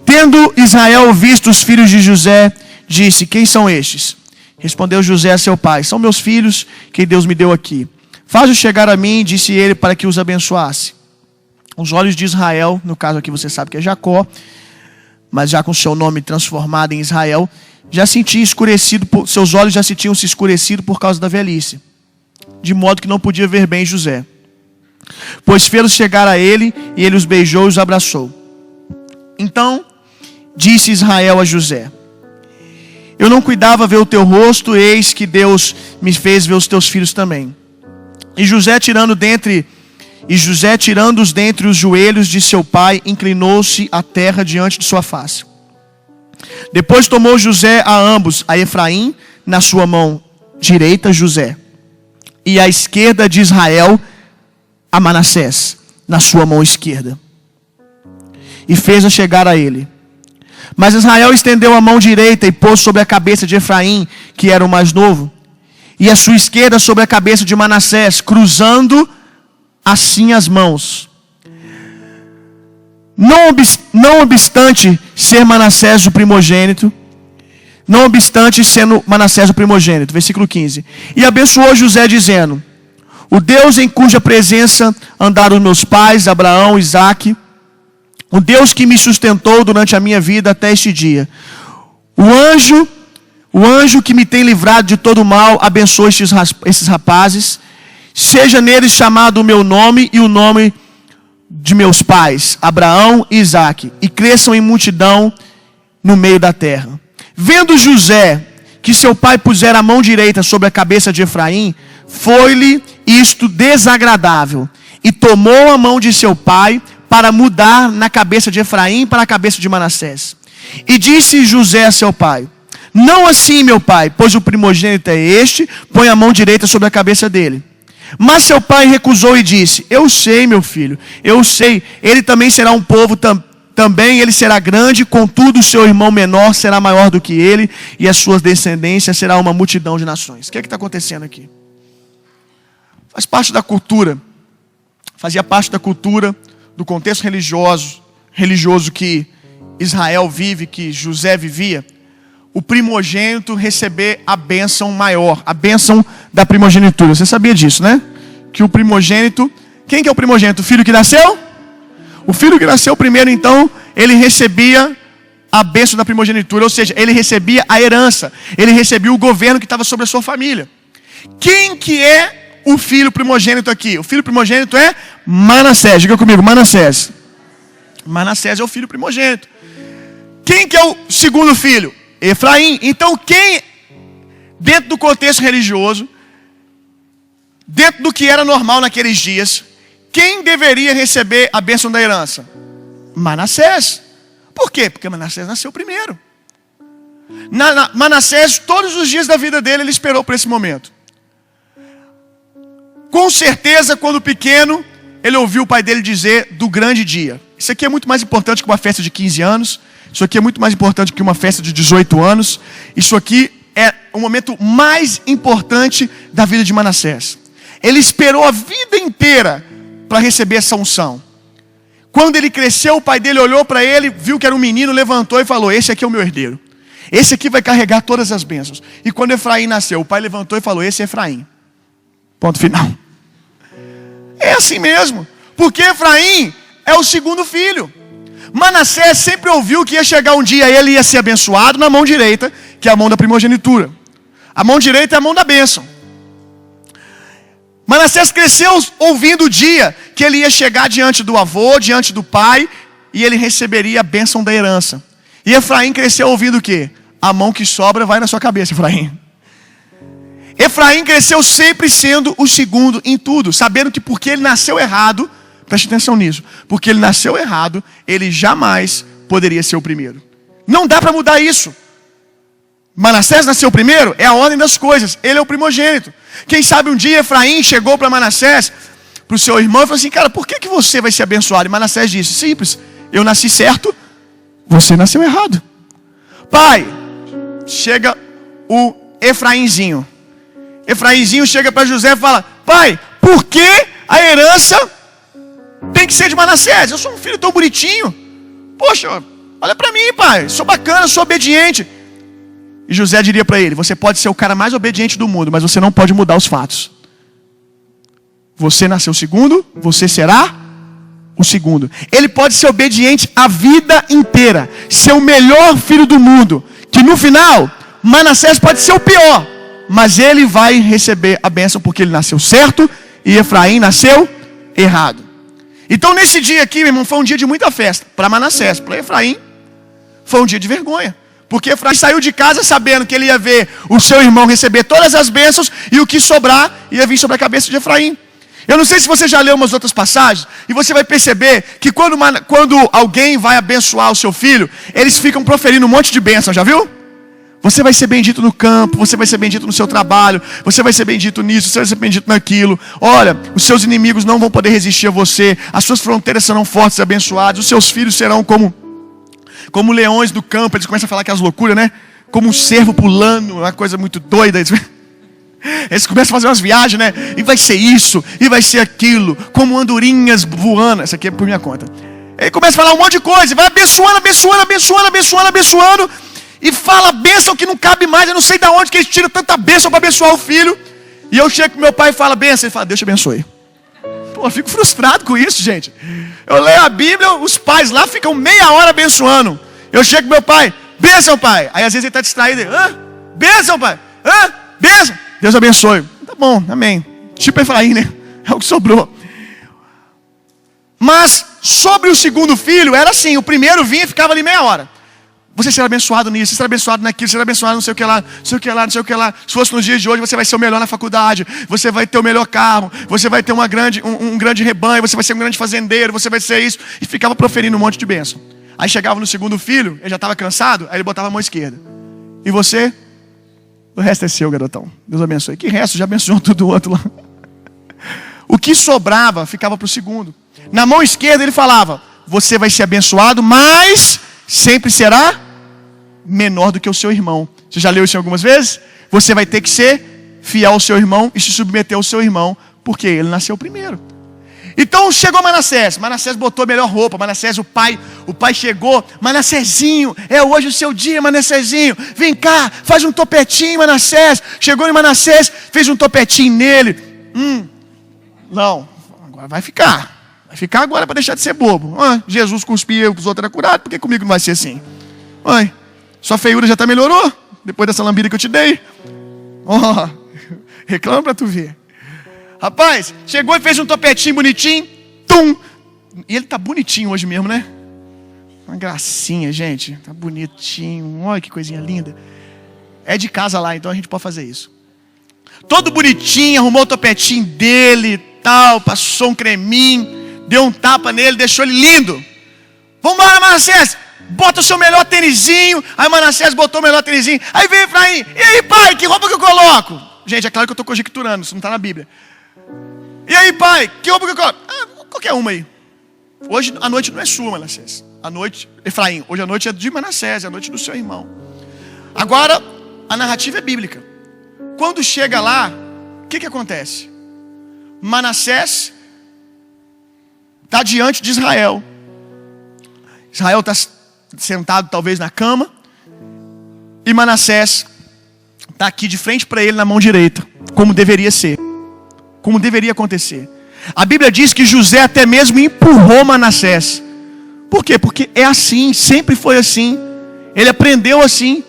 Tendo Israel visto os filhos de José, disse: quem são estes? Respondeu José a seu pai: são meus filhos que Deus me deu aqui. Faz-os chegar a mim, disse ele, para que os abençoasse. Os olhos de Israel, no caso aqui você sabe que é Jacó, mas já com seu nome transformado em Israel, já sentia escurecido, seus olhos já se tinham se escurecido por causa da velhice, de modo que não podia ver bem José. Pois fê-los chegar a ele, e ele os beijou e os abraçou. Então disse Israel a José: eu não cuidava ver o teu rosto, eis que Deus me fez ver os teus filhos também. E José, tirando-os dentre os joelhos de seu pai, inclinou-se à terra diante de sua face. Depois tomou José a ambos, a Efraim na sua mão direita, José, e à esquerda de Israel, a Manassés na sua mão esquerda, e fez-a chegar a ele. Mas Israel estendeu a mão direita e pôs sobre a cabeça de Efraim, que era o mais novo, e a sua esquerda sobre a cabeça de Manassés, cruzando assim as mãos. Não obstante ser Manassés o primogênito, não obstante sendo Manassés o primogênito, versículo 15. E abençoou José, dizendo: o Deus em cuja presença andaram meus pais, Abraão, Isaque, o Deus que me sustentou durante a minha vida até este dia, o anjo que me tem livrado de todo mal, abençoe esses rapazes, seja neles chamado o meu nome e o nome de meus pais, Abraão e Isaque, e cresçam em multidão no meio da terra. Vendo José que seu pai pusera a mão direita sobre a cabeça de Efraim, foi-lhe isto desagradável, e tomou a mão de seu pai para mudar na cabeça de Efraim para a cabeça de Manassés. E disse José a seu pai: não assim, meu pai, pois o primogênito é este, põe a mão direita sobre a cabeça dele. Mas seu pai recusou e disse: eu sei, meu filho, eu sei, ele também será um povo, também ele será grande, contudo o seu irmão menor será maior do que ele, e a sua descendência será uma multidão de nações. O que é que está acontecendo aqui? Faz parte da cultura, fazia parte da cultura, do contexto religioso que Israel vive, que José vivia, o primogênito receber a bênção maior, a bênção da primogenitura. Você sabia disso, né? Que o primogênito, quem que é o primogênito? O filho que nasceu? O filho que nasceu primeiro, então, ele recebia a bênção da primogenitura, ou seja, ele recebia a herança, ele recebia o governo que estava sobre a sua família. Quem que é o filho primogênito aqui? O filho primogênito é Manassés. Diga comigo, Manassés. Manassés é o filho primogênito. Quem que é o segundo filho? Efraim. Então quem, dentro do contexto religioso, dentro do que era normal naqueles dias, quem deveria receber a bênção da herança? Manassés. Por quê? Porque Manassés nasceu primeiro. Manassés, todos os dias da vida dele, ele esperou por esse momento. Com certeza, quando pequeno, ele ouviu o pai dele dizer do grande dia. Isso aqui é muito mais importante que uma festa de 15 anos. Isso aqui é muito mais importante que uma festa de 18 anos. Isso aqui é o momento mais importante da vida de Manassés. Ele esperou a vida inteira para receber essa unção. Quando ele cresceu, o pai dele olhou para ele, viu que era um menino, levantou e falou: esse aqui é o meu herdeiro. Esse aqui vai carregar todas as bênçãos. E quando Efraim nasceu, o pai levantou e falou: esse é Efraim. Ponto final. É assim mesmo. Porque Efraim é o segundo filho. Manassés sempre ouviu que ia chegar um dia, ele ia ser abençoado na mão direita, que é a mão da primogenitura. A mão direita é a mão da bênção. Manassés cresceu ouvindo o dia que ele ia chegar diante do avô, diante do pai, e ele receberia a bênção da herança. E Efraim cresceu ouvindo o quê? A mão que sobra vai na sua cabeça, Efraim. Efraim cresceu sempre sendo o segundo em tudo, sabendo que porque ele nasceu errado, preste atenção nisso, porque ele nasceu errado, ele jamais poderia ser o primeiro. Não dá para mudar isso. Manassés nasceu primeiro, é a ordem das coisas, ele é o primogênito. Quem sabe um dia Efraim chegou para Manassés, para o seu irmão, e falou assim: cara, por que você vai ser abençoado? E Manassés disse: simples, eu nasci certo, você nasceu errado. Pai, chega o Efraimzinho. Efraimzinho chega para José e fala: pai, por que a herança tem que ser de Manassés? Eu sou um filho tão bonitinho. Poxa, olha para mim, pai, sou bacana, sou obediente. E José diria para ele: você pode ser o cara mais obediente do mundo, mas você não pode mudar os fatos. Você nasceu segundo, você será o segundo. Ele pode ser obediente a vida inteira, ser o melhor filho do mundo, que no final Manassés pode ser o pior, mas ele vai receber a bênção porque ele nasceu certo e Efraim nasceu errado. Então nesse dia aqui, meu irmão, foi um dia de muita festa para Manassés. Para Efraim foi um dia de vergonha, porque Efraim saiu de casa sabendo que ele ia ver o seu irmão receber todas as bênçãos e o que sobrar ia vir sobre a cabeça de Efraim. Eu não sei se você já leu umas outras passagens, e você vai perceber que quando alguém vai abençoar o seu filho, eles ficam proferindo um monte de bênçãos, já viu? Você vai ser bendito no campo, você vai ser bendito no seu trabalho, você vai ser bendito nisso, você vai ser bendito naquilo. Olha, os seus inimigos não vão poder resistir a você, as suas fronteiras serão fortes e abençoadas, os seus filhos serão como leões do campo. Eles começam a falar aquelas loucuras, né? Como um cervo pulando, uma coisa muito doida. Eles começam a fazer umas viagens, né? E vai ser isso, e vai ser aquilo, como andorinhas voando. Essa aqui é por minha conta. Ele começa a falar um monte de coisa, vai abençoando, abençoando, abençoando, abençoando, abençoando, e fala bênção que não cabe mais. Eu não sei de onde que eles tiram tanta bênção para abençoar o filho. E eu chego com meu pai e falo bênção, ele fala: Deus te abençoe. Pô, eu fico frustrado com isso, gente. Eu leio a Bíblia, os pais lá ficam meia hora abençoando. Eu chego com meu pai: bênção, pai. Aí às vezes ele está distraído, hã? Bênção, pai. Hã? Bênção. Deus abençoe. Tá bom, amém. Tipo Efraim, né? É o que sobrou. Mas sobre o segundo filho, era assim: o primeiro vinha e ficava ali meia hora. Você será abençoado nisso, você será abençoado naquilo, você será abençoado não sei o que lá, não sei o que lá, não sei o que lá. Se fosse nos dias de hoje, você vai ser o melhor na faculdade, você vai ter o melhor carro, você vai ter um grande rebanho, você vai ser um grande fazendeiro, você vai ser isso. E ficava proferindo um monte de bênção. Aí chegava no segundo filho, ele já estava cansado, aí ele botava a mão esquerda. E você? O resto é seu, garotão. Deus abençoe. Que resto? Já abençoou tudo o outro lá. O que sobrava ficava para o segundo. Na mão esquerda ele falava: você vai ser abençoado, mas sempre será menor do que o seu irmão. Você já leu isso algumas vezes? Você vai ter que ser fiel ao seu irmão e se submeter ao seu irmão, porque ele nasceu primeiro. Então chegou Manassés. Manassés botou a melhor roupa. Manassés, o pai chegou: Manassésinho, é hoje o seu dia, Manassésinho. Vem cá, faz um topetinho, Manassés. Chegou em Manassés, fez um topetinho nele. Não, agora vai ficar. Vai ficar agora para deixar de ser bobo. Jesus cuspia, os outros eram curados, por que comigo não vai ser assim? Sua feiura já melhorou depois dessa lambida que eu te dei. Reclama para tu ver. Rapaz, chegou e fez um topetinho bonitinho. Tum! E ele tá bonitinho hoje mesmo, né? Uma gracinha, gente. Tá bonitinho. Olha que coisinha linda. É de casa lá, então a gente pode fazer isso. Todo bonitinho, arrumou o topetinho dele, tal, passou um creminho, deu um tapa nele, deixou ele lindo. Vambora, Manassés, bota o seu melhor tênisinho. Aí Manassés botou o melhor tênisinho. Aí veio Efraim: e aí, pai, que roupa que eu coloco? Gente, é claro que eu estou conjecturando, isso não está na Bíblia. E aí, pai, que roupa que eu coloco? Qualquer uma aí. Hoje a noite não é sua, Manassés. A noite, Efraim, hoje a noite é de Manassés, é a noite do seu irmão. Agora, a narrativa é bíblica. Quando chega lá, o que acontece? Manassés está diante de Israel, Israel está sentado talvez na cama, e Manassés está aqui de frente para ele na mão direita, como deveria ser, como deveria acontecer. A Bíblia diz que José até mesmo empurrou Manassés. Por quê? Porque é assim, sempre foi assim. Ele aprendeu assim.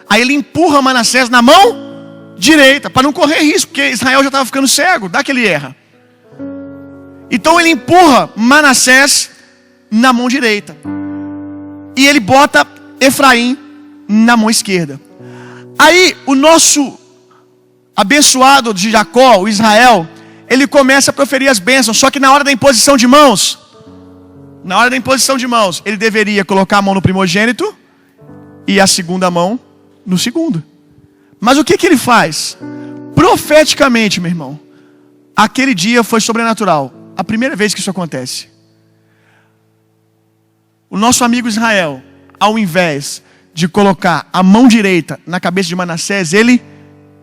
Aí ele empurra Manassés na mão direita, para não correr risco, porque Israel já estava ficando cego, dá que ele erra. Então ele empurra Manassés na mão direita, e ele bota Efraim na mão esquerda. Aí o nosso abençoado de Jacó, o Israel, ele começa a proferir as bênçãos. Só que na hora da imposição de mãos, ele deveria colocar a mão no primogênito e a segunda mão no segundo. Mas o que ele faz? Profeticamente, meu irmão, aquele dia foi sobrenatural. A primeira vez que isso acontece. O nosso amigo Israel, ao invés de colocar a mão direita na cabeça de Manassés, ele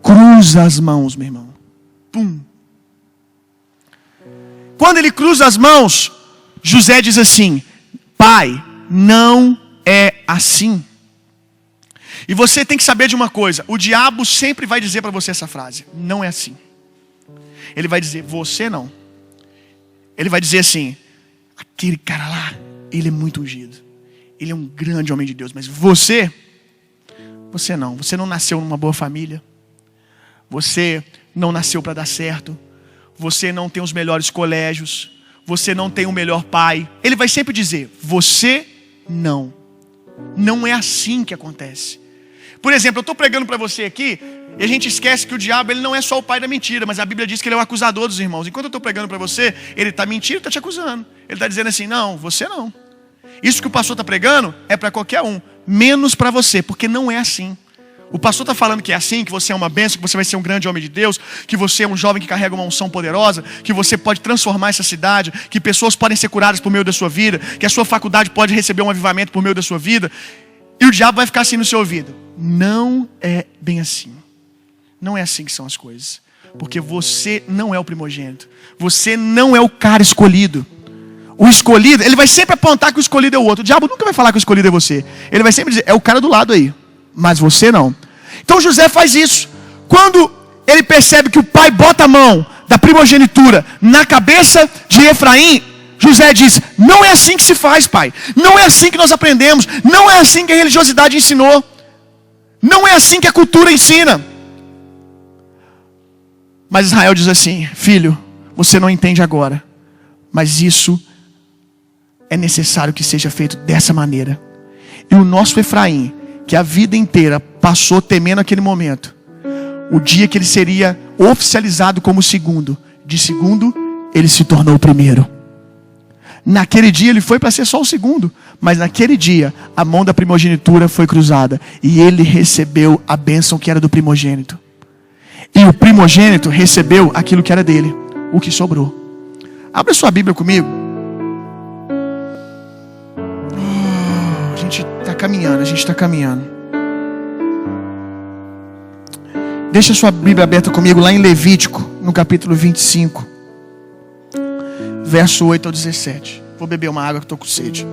cruza as mãos, meu irmão. Pum. Quando ele cruza as mãos, José diz assim: pai, não é assim. E você tem que saber de uma coisa: o diabo sempre vai dizer para você essa frase: não é assim. Ele vai dizer: você não. Ele vai dizer assim: aquele cara lá, ele é muito ungido, ele é um grande homem de Deus, mas você não. Você não nasceu numa boa família, você não nasceu para dar certo, você não tem os melhores colégios, você não tem o melhor pai. Ele vai sempre dizer: você não. Não é assim que acontece. Por exemplo, eu estou pregando para você aqui, e a gente esquece que o diabo, ele não é só o pai da mentira, mas a Bíblia diz que ele é o acusador dos irmãos. Enquanto eu estou pregando para você, ele está mentindo, está te acusando. Ele está dizendo assim: não, você não. Isso que o pastor está pregando é para qualquer um, menos para você, porque não é assim. O pastor está falando que é assim, que você é uma bênção, que você vai ser um grande homem de Deus, que você é um jovem que carrega uma unção poderosa, que você pode transformar essa cidade, que pessoas podem ser curadas por meio da sua vida, que a sua faculdade pode receber um avivamento por meio da sua vida. E o diabo vai ficar assim no seu ouvido: não é bem assim. Não é assim que são as coisas. Porque você não é o primogênito. Você não é o cara escolhido. O escolhido, ele vai sempre apontar que o escolhido é o outro. O diabo nunca vai falar que o escolhido é você. Ele vai sempre dizer: é o cara do lado aí, mas você não. Então José faz isso. Quando ele percebe que o pai bota a mão da primogenitura na cabeça de Efraim, José diz: não é assim que se faz, pai. Não é assim que nós aprendemos. Não é assim que a religiosidade ensinou. Não é assim que a cultura ensina. Mas Israel diz assim: filho, você não entende agora, mas isso é necessário que seja feito dessa maneira. E o nosso Efraim, que a vida inteira passou temendo aquele momento, o dia que ele seria oficializado como segundo, de segundo ele se tornou o primeiro. Naquele dia ele foi para ser só o segundo, mas naquele dia a mão da primogenitura foi cruzada e ele recebeu a bênção que era do primogênito. E o primogênito recebeu aquilo que era dele, o que sobrou. Abra sua Bíblia comigo. A gente está caminhando. Deixa sua Bíblia aberta comigo lá em Levítico, no capítulo 25, verso 8 ao 17. Vou beber uma água que estou com sede.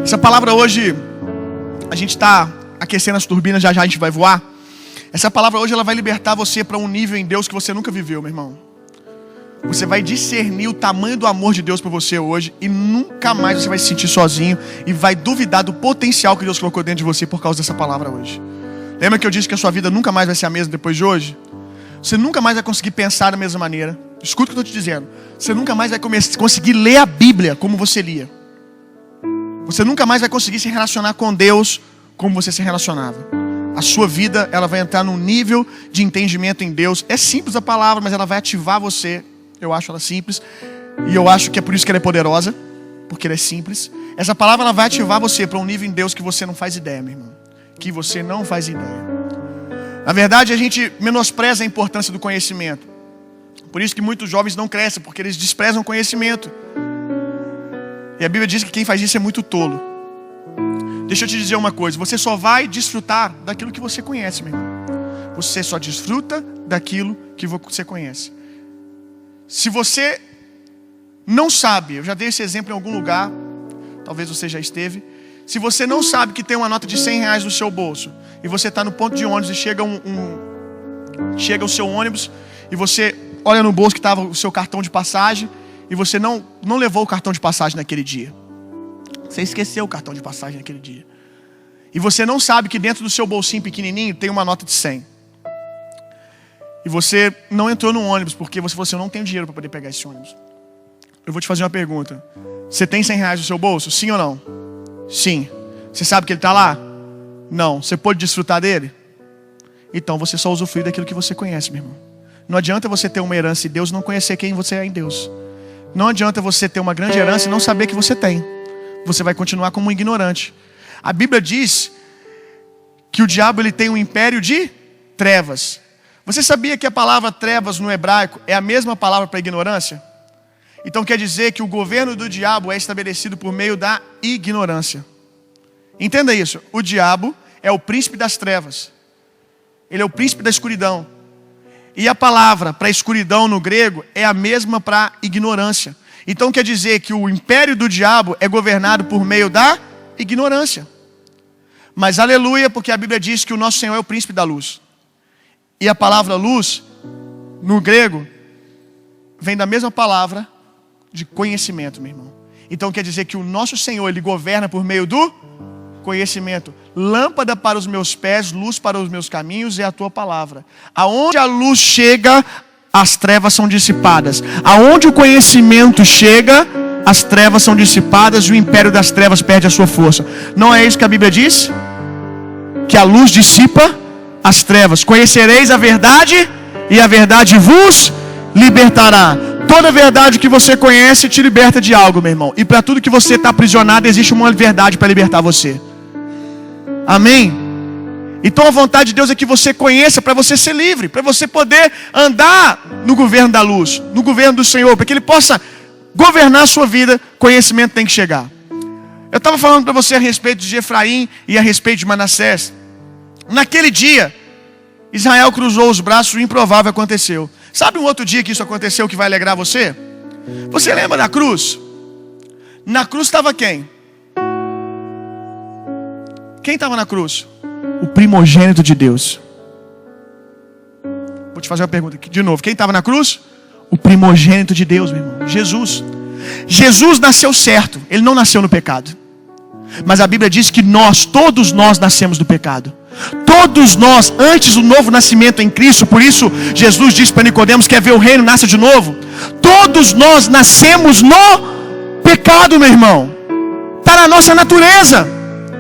Essa palavra hoje, a gente está aquecendo as turbinas, já já a gente vai voar. Essa palavra hoje ela vai libertar você para um nível em Deus que você nunca viveu, meu irmão. Você vai discernir o tamanho do amor de Deus por você hoje e nunca mais você vai se sentir sozinho e vai duvidar do potencial que Deus colocou dentro de você por causa dessa palavra hoje. Lembra que eu disse que a sua vida nunca mais vai ser a mesma depois de hoje? Você nunca mais vai conseguir pensar da mesma maneira. Escuta o que eu estou te dizendo. Você nunca mais vai conseguir ler a Bíblia como você lia. Você nunca mais vai conseguir se relacionar com Deus como você se relacionava. A sua vida, ela vai entrar num nível de entendimento em Deus. É simples a palavra, mas ela vai ativar você. Eu acho ela simples. E eu acho que é por isso que ela é poderosa. Porque ela é simples. Essa palavra, ela vai ativar você para um nível em Deus que você não faz ideia, meu irmão. Que você não faz ideia. Na verdade, a gente menospreza a importância do conhecimento. Por isso que muitos jovens não crescem, porque eles desprezam o conhecimento. E a Bíblia diz que quem faz isso é muito tolo. Deixa eu te dizer uma coisa, você só vai desfrutar daquilo que você conhece, meu irmão. Você só desfruta daquilo que você conhece. Se você não sabe, eu já dei esse exemplo em algum lugar, talvez você já esteve. Se você não sabe que tem uma nota de R$100 no seu bolso, e você está no ponto de ônibus e chega o seu ônibus, e você olha no bolso que estava o seu cartão de passagem, e você não levou o cartão de passagem naquele dia. Você esqueceu o cartão de passagem naquele dia. E você não sabe que dentro do seu bolsinho pequenininho tem uma nota de 100. E você não entrou no ônibus porque você falou assim, eu não tenho dinheiro para poder pegar esse ônibus. Eu vou te fazer uma pergunta. Você tem R$100 no seu bolso? Sim ou não? Sim. Você sabe que ele está lá? Não. Você pode desfrutar dele? Então você só usufrui daquilo que você conhece, meu irmão. Não adianta você ter uma herança em Deus e não conhecer quem você é em Deus. Não adianta você ter uma grande herança e não saber que você tem. Você vai continuar como um ignorante. A Bíblia diz que o diabo ele tem um império de trevas. Você sabia que a palavra trevas no hebraico é a mesma palavra para ignorância? Então quer dizer que o governo do diabo é estabelecido por meio da ignorância. Entenda isso. O diabo é o príncipe das trevas. Ele é o príncipe da escuridão. E a palavra para escuridão no grego é a mesma para ignorância. Então quer dizer que o império do diabo é governado por meio da ignorância. Mas aleluia, porque a Bíblia diz que o nosso Senhor é o príncipe da luz. E a palavra luz, no grego, vem da mesma palavra de conhecimento, meu irmão. Então quer dizer que o nosso Senhor, Ele governa por meio do conhecimento. Lâmpada para os meus pés, luz para os meus caminhos é a tua palavra. Aonde a luz chega, as trevas são dissipadas. Aonde o conhecimento chega, as trevas são dissipadas e o império das trevas perde a sua força. Não é isso que a Bíblia diz? Que a luz dissipa as trevas. Conhecereis a verdade e a verdade vos libertará. Toda verdade que você conhece te liberta de algo, meu irmão. E para tudo que você está aprisionado, existe uma verdade para libertar você. Amém? Então a vontade de Deus é que você conheça para você ser livre, para você poder andar no governo da luz, no governo do Senhor, para que Ele possa governar a sua vida. Conhecimento tem que chegar. Eu estava falando para você a respeito de Efraim e a respeito de Manassés. Naquele dia, Israel cruzou os braços e o improvável aconteceu. Sabe um outro dia que isso aconteceu que vai alegrar você? Você lembra da cruz? Na cruz estava quem? Quem estava na cruz? O primogênito de Deus. Vou te fazer uma pergunta aqui de novo. Quem estava na cruz? O primogênito de Deus, meu irmão. Jesus. Jesus nasceu certo. Ele não nasceu no pecado. Mas a Bíblia diz que todos nós nascemos do pecado. Todos nós, antes do novo nascimento em Cristo. Por isso Jesus disse para Nicodemos: quer ver o reino, nasce de novo. Todos nós nascemos no pecado, meu irmão. Está na nossa natureza.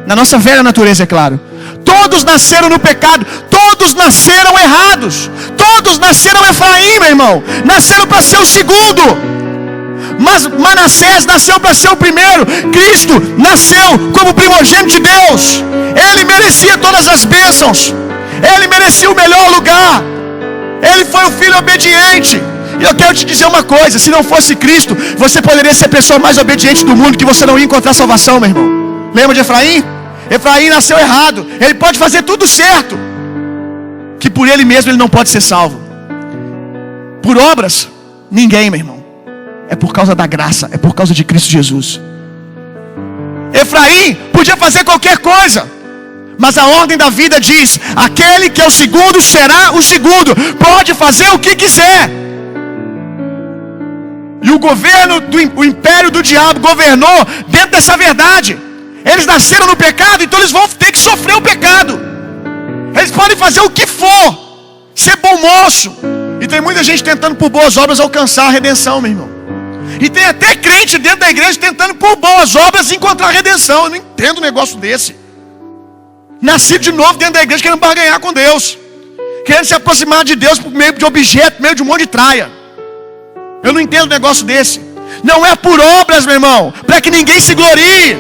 Na nossa velha natureza, é claro. Todos nasceram no pecado. Todos nasceram errados. Todos nasceram Efraim, meu irmão. Nasceram para ser o segundo. Mas Manassés nasceu para ser o primeiro. Cristo nasceu como primogênito de Deus. Ele merecia todas as bênçãos. Ele merecia o melhor lugar. Ele foi o filho obediente. E eu quero te dizer uma coisa: se não fosse Cristo, você poderia ser a pessoa mais obediente do mundo, que você não ia encontrar salvação, meu irmão. Lembra de Efraim? Efraim nasceu errado. Ele pode fazer tudo certo, que por ele mesmo ele não pode ser salvo. Por obras, ninguém, meu irmão. É por causa da graça, é por causa de Cristo Jesus. Efraim podia fazer qualquer coisa, mas a ordem da vida diz: aquele que é o segundo será o segundo. Pode fazer o que quiser. E o governo, o império do diabo governou dentro dessa verdade. Eles nasceram no pecado, então eles vão ter que sofrer o pecado. Eles podem fazer o que for, ser bom moço. E tem muita gente tentando por boas obras alcançar a redenção, meu irmão. E tem até crente dentro da igreja tentando por boas obras encontrar a redenção. Eu não entendo um negócio desse. Nascido de novo dentro da igreja querendo barganhar com Deus, querendo se aproximar de Deus por meio de objeto, por meio de um monte de traia. Eu não entendo um negócio desse. Não é por obras, meu irmão, para que ninguém se glorie.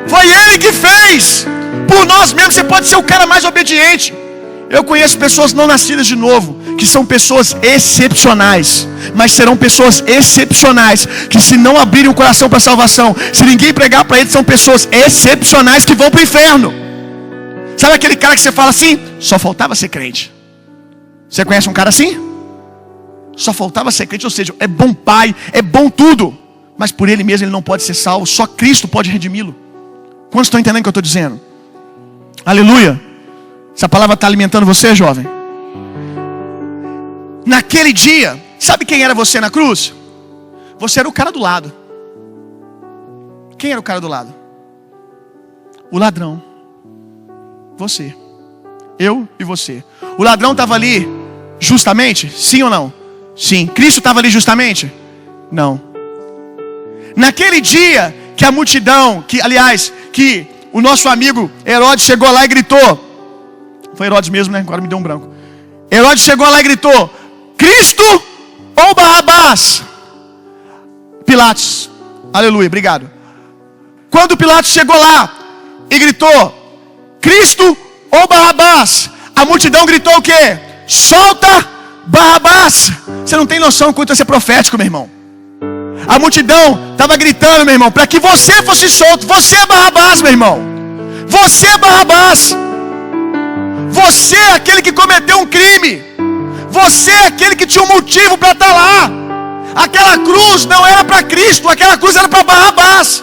Foi Ele que fez. Por nós mesmos você pode ser o cara mais obediente. Eu conheço pessoas não nascidas de novo, que são pessoas excepcionais, mas serão pessoas excepcionais, que se não abrirem o coração para a salvação, se ninguém pregar para eles, são pessoas excepcionais que vão para o inferno. Sabe aquele cara que você fala assim, só faltava ser crente? Você conhece um cara assim? Só faltava ser crente, ou seja, é bom pai, é bom tudo, mas por ele mesmo ele não pode ser salvo, só Cristo pode redimi-lo. Quantos estão entendendo o que eu estou dizendo? Aleluia. Essa palavra está alimentando você, jovem? Naquele dia, sabe quem era você na cruz? Você era o cara do lado. Quem era o cara do lado? O ladrão. Você. Eu e você. O ladrão estava ali justamente? Sim ou não? Sim. Cristo estava ali justamente? Não. Naquele dia que a multidão, que o nosso amigo Herodes chegou lá e gritou. Foi Herodes mesmo, né? Agora me deu um branco. Herodes chegou lá e gritou: Cristo ou Barrabás? Pilatos. Aleluia, obrigado. Quando Pilatos chegou lá e gritou: Cristo ou Barrabás? A multidão gritou o quê? Solta Barrabás. Você não tem noção quanto isso é profético, meu irmão. A multidão estava gritando, meu irmão, para que você fosse solto. Você é Barrabás, meu irmão. Você é Barrabás. Você é aquele que cometeu um crime. Você é aquele que tinha um motivo para estar lá. Aquela cruz não era para Cristo, aquela cruz era para Barrabás.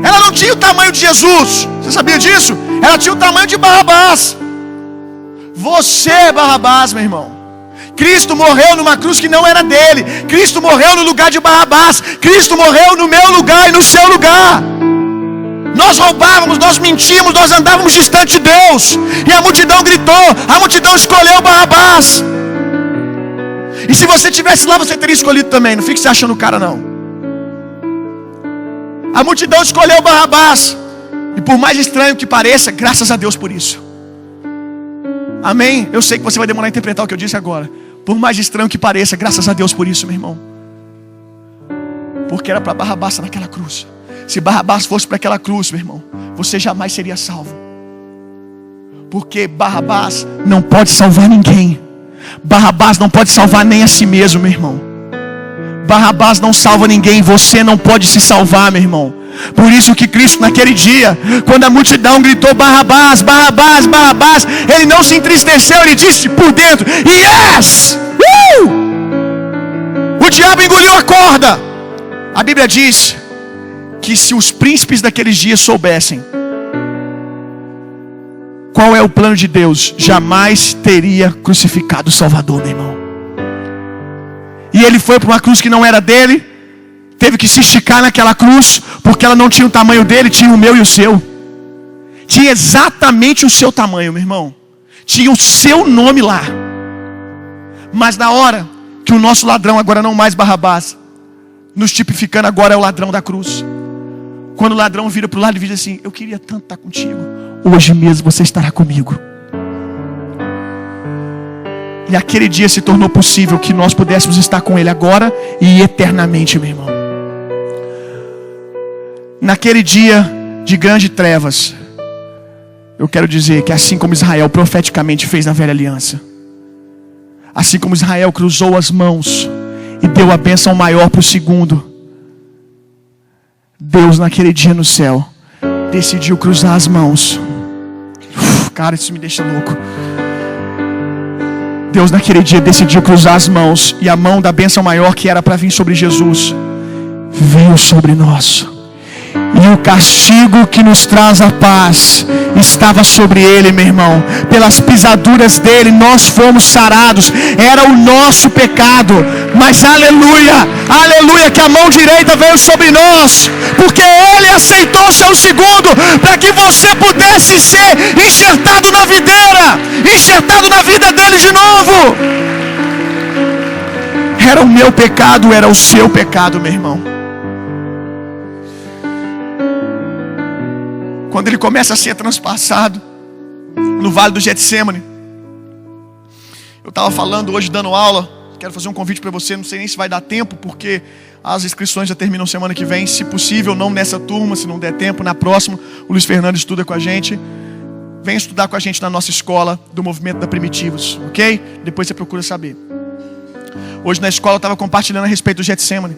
Ela não tinha o tamanho de Jesus. Você sabia disso? Ela tinha o tamanho de Barrabás. Você é Barrabás, meu irmão. Cristo morreu numa cruz que não era dele. Cristo morreu no lugar de Barrabás. Cristo morreu no meu lugar e no seu lugar. Nós roubávamos, nós mentíamos, nós andávamos distante de Deus. E a multidão gritou, a multidão escolheu Barrabás. E se você estivesse lá, você teria escolhido também. Não fique se achando o cara, não. A multidão escolheu Barrabás. E por mais estranho que pareça, graças a Deus por isso. Amém? Eu sei que você vai demorar a interpretar o que eu disse agora. Por mais estranho que pareça, graças a Deus por isso, meu irmão. Porque era para Barrabás naquela cruz. Se Barrabás fosse para aquela cruz, meu irmão, você jamais seria salvo. Porque Barrabás não pode salvar ninguém. Barrabás não pode salvar nem a si mesmo, meu irmão. Barrabás não salva ninguém. Você não pode se salvar, meu irmão. Por isso que Cristo naquele dia, quando a multidão gritou Barrabás, Barrabás, Barrabás, ele não se entristeceu, ele disse por dentro: Yes! O diabo engoliu a corda. A Bíblia diz que se os príncipes daqueles dias soubessem qual é o plano de Deus, jamais teria crucificado o Salvador, meu irmão. E ele foi para uma cruz que não era dele. Teve que se esticar naquela cruz, porque ela não tinha o tamanho dele, tinha o meu e o seu. Tinha exatamente o seu tamanho, meu irmão. Tinha o seu nome lá. Mas na hora que o nosso ladrão, agora não mais Barrabás, nos tipificando agora é o ladrão da cruz. Quando o ladrão vira para o lado e diz assim: eu queria tanto estar contigo, hoje mesmo você estará comigo. E aquele dia se tornou possível que nós pudéssemos estar com ele agora e eternamente, meu irmão. Naquele dia de grandes trevas, eu quero dizer que assim como Israel profeticamente fez na velha aliança, assim como Israel cruzou as mãos e deu a bênção maior para o segundo, Deus naquele dia no céu decidiu cruzar as mãos. Cara, isso me deixa louco. Deus naquele dia decidiu cruzar as mãos, e a mão da bênção maior que era para vir sobre Jesus veio sobre nós. E o castigo que nos traz a paz estava sobre ele, meu irmão. Pelas pisaduras dele nós fomos sarados. Era o nosso pecado, mas aleluia, aleluia, que a mão direita veio sobre nós, porque ele aceitou ser o segundo, para que você pudesse ser enxertado na videira, enxertado na vida dele de novo. Era o meu pecado, era o seu pecado, meu irmão. Quando ele começa a ser transpassado no Vale do Getsêmani, eu estava falando hoje, dando aula. Quero fazer um convite para você. Não sei nem se vai dar tempo, porque as inscrições já terminam semana que vem. Se possível, não nessa turma, se não der tempo, na próxima. O Luiz Fernando estuda com a gente. vem estudar com a gente na nossa escola do movimento da Primitivos, ok? Depois você procura saber. Hoje na escola eu estava compartilhando a respeito do Getsemane.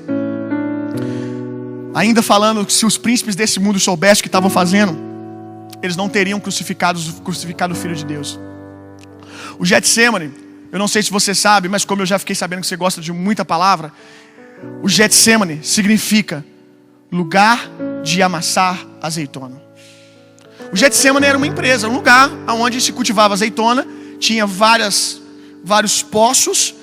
Ainda falando que se os príncipes desse mundo soubessem o que estavam fazendo, eles não teriam crucificado o Filho de Deus. O Getsemane, eu não sei se você sabe, mas como eu já fiquei sabendo que você gosta de muita palavra, o Getsemane significa lugar de amassar azeitona. O Getsemane era uma empresa, um lugar onde se cultivava azeitona, tinha vários poços,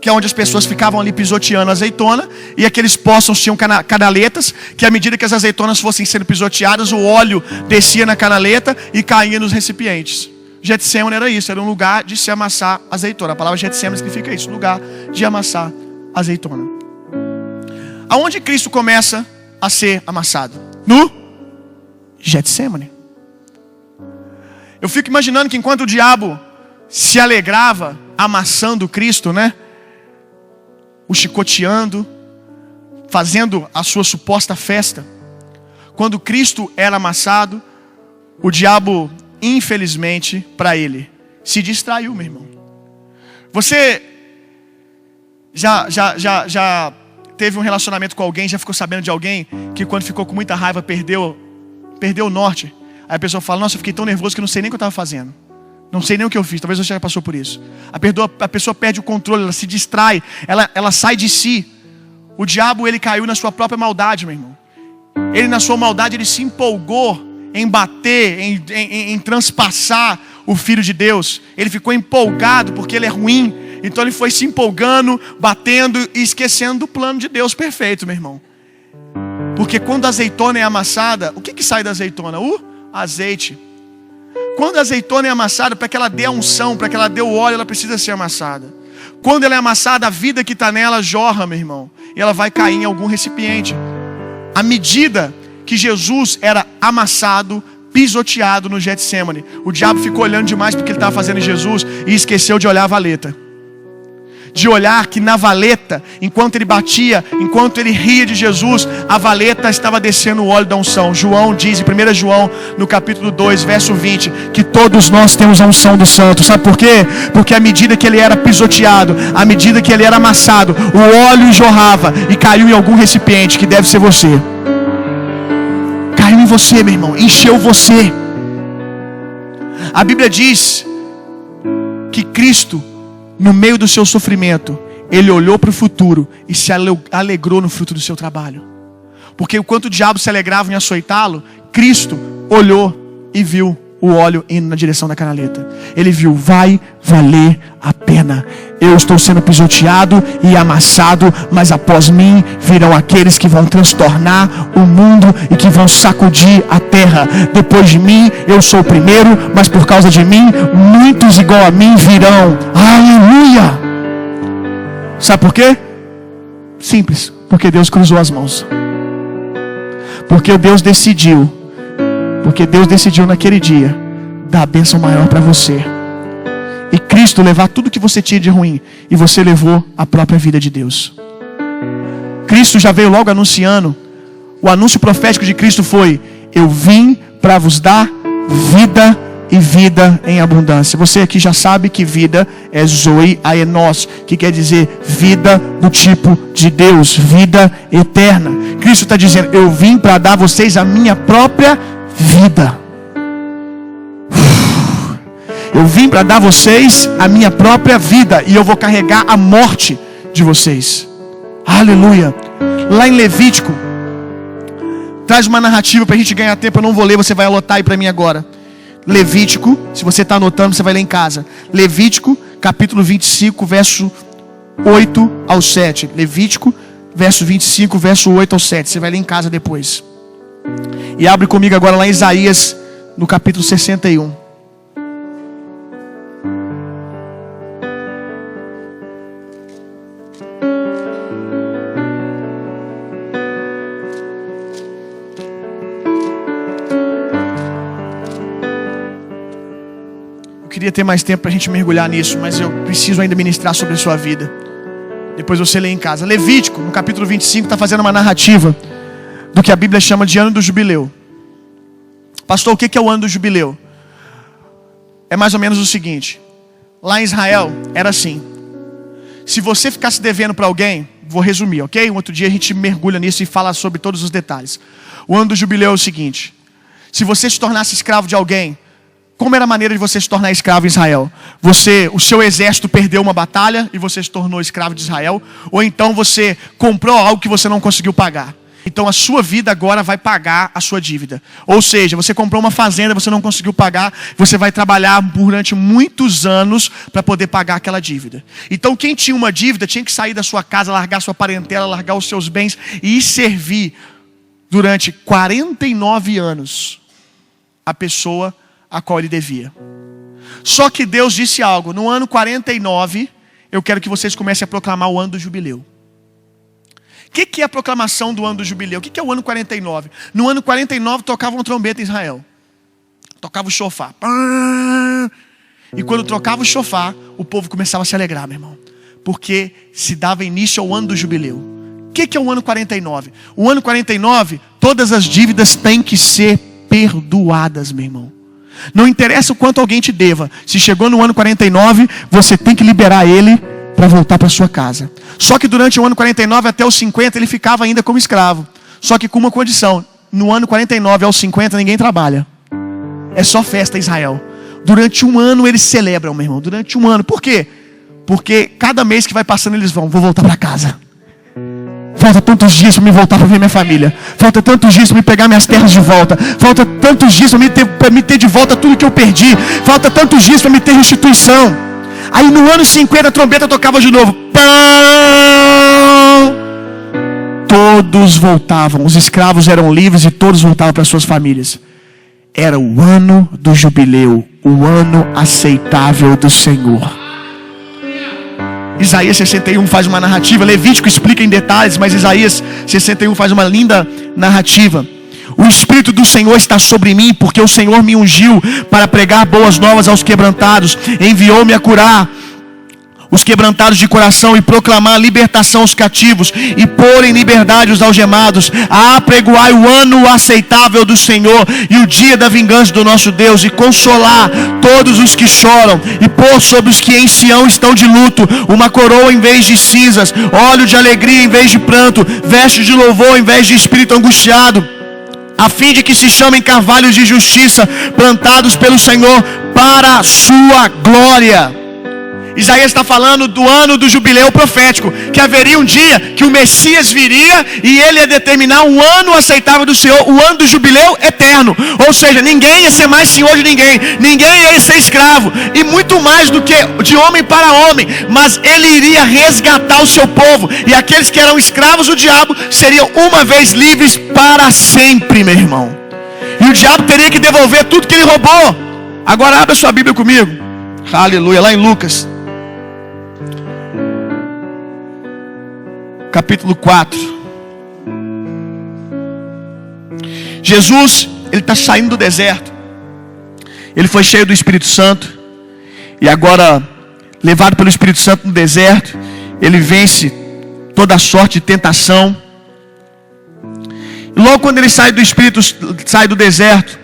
que é onde as pessoas ficavam ali pisoteando a azeitona, e aqueles poços tinham canaletas, que à medida que as azeitonas fossem sendo pisoteadas, o óleo descia na canaleta e caía nos recipientes. Getsemane era isso, era um lugar de se amassar azeitona. A palavra Getsemane significa isso, lugar de amassar azeitona. Aonde Cristo começa a ser amassado? No Getsemane. Eu fico imaginando que enquanto o diabo se alegrava amassando Cristo, né? O chicoteando, fazendo a sua suposta festa. Quando Cristo era amassado, o diabo, infelizmente, para ele, se distraiu, meu irmão. Você já teve um relacionamento com alguém, já ficou sabendo de alguém que quando ficou com muita raiva perdeu o norte? Aí a pessoa fala, nossa, eu fiquei tão nervoso que eu não sei nem o que eu estava fazendo. Não sei nem o que eu fiz, talvez você já passou por isso. A pessoa perde o controle, ela se distrai, ela sai de si. O diabo, ele caiu na sua própria maldade, meu irmão. Ele na sua maldade, ele se empolgou em bater, em transpassar o Filho de Deus. Ele ficou empolgado porque ele é ruim. Então ele foi se empolgando, batendo e esquecendo do plano de Deus perfeito, meu irmão. Porque quando a azeitona é amassada, o que sai da azeitona? O azeite. Quando a azeitona é amassada, para que ela dê a unção, para que ela dê o óleo, ela precisa ser amassada. Quando ela é amassada, a vida que está nela jorra, meu irmão. E ela vai cair em algum recipiente. À medida que Jesus era amassado, pisoteado no Getsemane, o diabo ficou olhando demais porque ele estava fazendo em Jesus e esqueceu de olhar a valeta. De olhar que na valeta, enquanto ele batia, enquanto ele ria de Jesus, a valeta estava descendo o óleo da unção. João diz em 1 João, no capítulo 2, verso 20, que todos nós temos a unção do santo. Sabe por quê? Porque à medida que ele era pisoteado, à medida que ele era amassado, o óleo jorrava e caiu em algum recipiente, que deve ser você. Caiu em você, meu irmão, encheu você. A Bíblia diz que Cristo, no meio do seu sofrimento, ele olhou para o futuro e se alegrou no fruto do seu trabalho. Porque enquanto o diabo se alegrava em açoitá-lo, Cristo olhou e viu o óleo indo na direção da canaleta. Ele viu, vai valer a pena. Eu estou sendo pisoteado e amassado, mas após mim virão aqueles que vão transtornar o mundo e que vão sacudir a terra. Depois de mim, eu sou o primeiro, mas por causa de mim, muitos igual a mim virão. Aleluia! Sabe por quê? Simples, porque Deus cruzou as mãos. Porque Deus decidiu naquele dia dar a bênção maior para você. E Cristo levar tudo que você tinha de ruim, e você levou a própria vida de Deus. Cristo já veio logo anunciando. O anúncio profético de Cristo foi: eu vim para vos dar vida e vida em abundância. Você aqui já sabe que vida é zoe aenos, que quer dizer vida do tipo de Deus, vida eterna. Cristo está dizendo: eu vim para dar a vocês a minha própria vida. Eu vim para dar a vocês a minha própria vida, e eu vou carregar a morte de vocês. Aleluia. Lá em Levítico, traz uma narrativa para a gente ganhar tempo. Eu não vou ler, você vai anotar aí para mim agora. Levítico, se você está anotando, você vai ler em casa. Levítico, capítulo 25, verso 8 ao 7. Levítico, verso 25, verso 8 ao 7. Você vai ler em casa depois. E abre comigo agora lá em Isaías, no capítulo 61. Eu queria ter mais tempo para a gente mergulhar nisso, mas eu preciso ainda ministrar sobre a sua vida. Depois você lê em casa. Levítico, no capítulo 25, está fazendo uma narrativa do que a Bíblia chama de ano do jubileu. Pastor, o que é o ano do jubileu? é mais ou menos o seguinte: lá em Israel era assim. Se você ficasse devendo para alguém, vou resumir, ok? Um outro dia a gente mergulha nisso e fala sobre todos os detalhes. O ano do jubileu é o seguinte: se você se tornasse escravo de alguém, como era a maneira de você se tornar escravo em Israel? O seu exército perdeu uma batalha e você se tornou escravo de Israel, ou então você comprou algo que você não conseguiu pagar. Então a sua vida agora vai pagar a sua dívida. Ou seja, você comprou uma fazenda, você não conseguiu pagar, você vai trabalhar durante muitos anos para poder pagar aquela dívida. Então quem tinha uma dívida tinha que sair da sua casa, largar sua parentela, largar os seus bens e ir servir durante 49 anos a pessoa a qual ele devia. Só que Deus disse algo: no ano 49, eu quero que vocês comecem a proclamar o ano do jubileu. O que é a proclamação do ano do jubileu? O que é o ano 49? No ano 49 tocava uma trombeta em Israel. Tocava o shofar. E quando trocava o shofar, o povo começava a se alegrar, meu irmão. Porque se dava início ao ano do jubileu. O que é o ano 49? O ano 49, todas as dívidas têm que ser perdoadas, meu irmão. Não interessa o quanto alguém te deva. Se chegou no ano 49, você tem que liberar ele para voltar para sua casa. Só que durante o ano 49 até os 50 ele ficava ainda como escravo. Só que com uma condição: no ano 49 aos 50 ninguém trabalha. É só festa em Israel. Durante um ano eles celebram, meu irmão. Durante um ano. Por quê? Porque cada mês que vai passando eles vou voltar para casa. Falta tantos dias para me voltar para ver minha família. Falta tantos dias para me pegar minhas terras de volta. Falta tantos dias para me ter de volta tudo que eu perdi. Falta tantos dias para me ter restituição. Aí no ano 50 a trombeta tocava de novo. Pão! Todos voltavam. Os escravos eram livres e todos voltavam para suas famílias. Era o ano do jubileu, o ano aceitável do Senhor. Isaías 61 faz uma narrativa, Levítico explica em detalhes, mas Isaías 61 faz uma linda narrativa. O Espírito do Senhor está sobre mim, porque o Senhor me ungiu para pregar boas novas aos quebrantados, enviou-me a curar os quebrantados de coração e proclamar libertação aos cativos e pôr em liberdade os algemados, a apregoar o ano aceitável do Senhor e o dia da vingança do nosso Deus, e consolar todos os que choram, e pôr sobre os que em Sião estão de luto uma coroa em vez de cinzas, óleo de alegria em vez de pranto, vestes de louvor em vez de espírito angustiado, a fim de que se chamem carvalhos de justiça, plantados pelo Senhor para a sua glória. Isaías está falando do ano do jubileu profético, que haveria um dia que o Messias viria e ele ia determinar um ano aceitável do Senhor, o ano do jubileu eterno. Ou seja, ninguém ia ser mais senhor de ninguém, ninguém ia ser escravo, e muito mais do que de homem para homem, mas ele iria resgatar o seu povo, e aqueles que eram escravos do diabo seriam uma vez livres para sempre, meu irmão. E o diabo teria que devolver tudo que ele roubou. Agora abra sua Bíblia comigo, aleluia, lá em Lucas capítulo 4. Jesus, ele está saindo do deserto. Ele foi cheio do Espírito Santo, e agora, levado pelo Espírito Santo no deserto, ele vence toda sorte de tentação. E logo quando ele sai do deserto,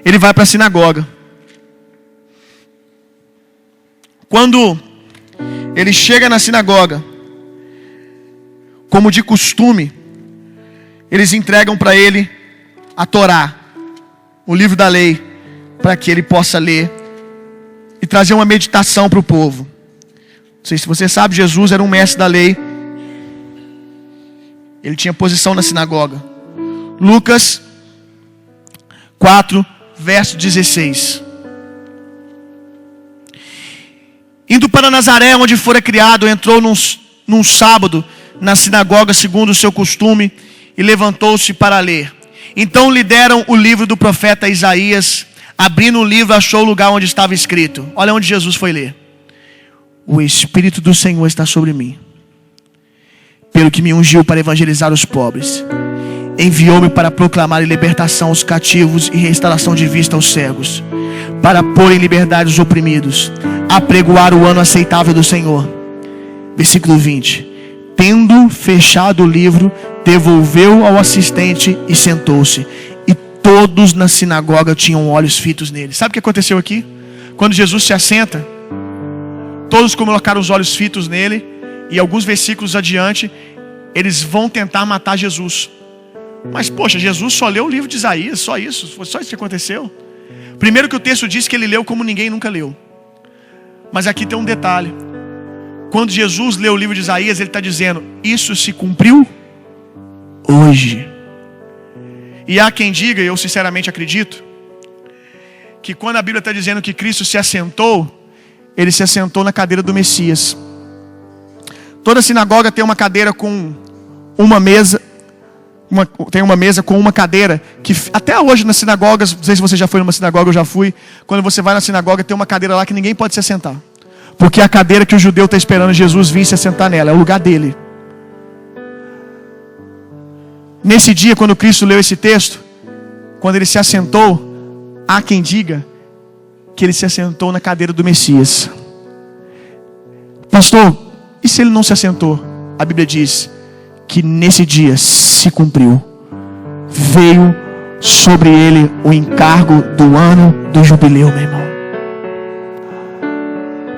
ele vai para a sinagoga. Quando ele chega na sinagoga, como de costume, eles entregam para ele a Torá, o livro da lei, para que ele possa ler e trazer uma meditação para o povo. Não sei se você sabe, Jesus era um mestre da lei. Ele tinha posição na sinagoga. Lucas 4, verso 16. Indo para Nazaré, onde fora criado, entrou num sábado na sinagoga, segundo o seu costume, e levantou-se para ler. Então lhe deram o livro do profeta Isaías. Abrindo o livro, achou o lugar onde estava escrito. Olha onde Jesus foi ler: o Espírito do Senhor está sobre mim, pelo que me ungiu para evangelizar os pobres. Enviou-me para proclamar libertação aos cativos e restauração de vista aos cegos, para pôr em liberdade os oprimidos, apregoar o ano aceitável do Senhor. Versículo 20. Tendo fechado o livro, devolveu ao assistente e sentou-se. E todos na sinagoga tinham olhos fitos nele. Sabe o que aconteceu aqui? Quando Jesus se assenta, todos colocaram os olhos fitos nele, e alguns versículos adiante, eles vão tentar matar Jesus. Mas poxa, Jesus só leu o livro de Isaías, só isso, foi só isso que aconteceu. Primeiro que o texto diz que ele leu como ninguém nunca leu. Mas aqui tem um detalhe. Quando Jesus leu o livro de Isaías, ele está dizendo: isso se cumpriu hoje. E há quem diga, e eu sinceramente acredito, que quando a Bíblia está dizendo que Cristo se assentou, ele se assentou na cadeira do Messias. Toda sinagoga tem uma cadeira com uma mesa, tem uma mesa com uma cadeira, que até hoje nas sinagogas, não sei se você já foi numa sinagoga, eu já fui, quando você vai na sinagoga tem uma cadeira lá que ninguém pode se assentar, porque é a cadeira que o judeu está esperando Jesus vir se assentar nela, é o lugar dele. Nesse dia, quando Cristo leu esse texto, quando ele se assentou, há quem diga que ele se assentou na cadeira do Messias. Pastor, e se ele não se assentou? A Bíblia diz que nesse dia se cumpriu. Veio sobre ele o encargo do ano do jubileu, meu irmão.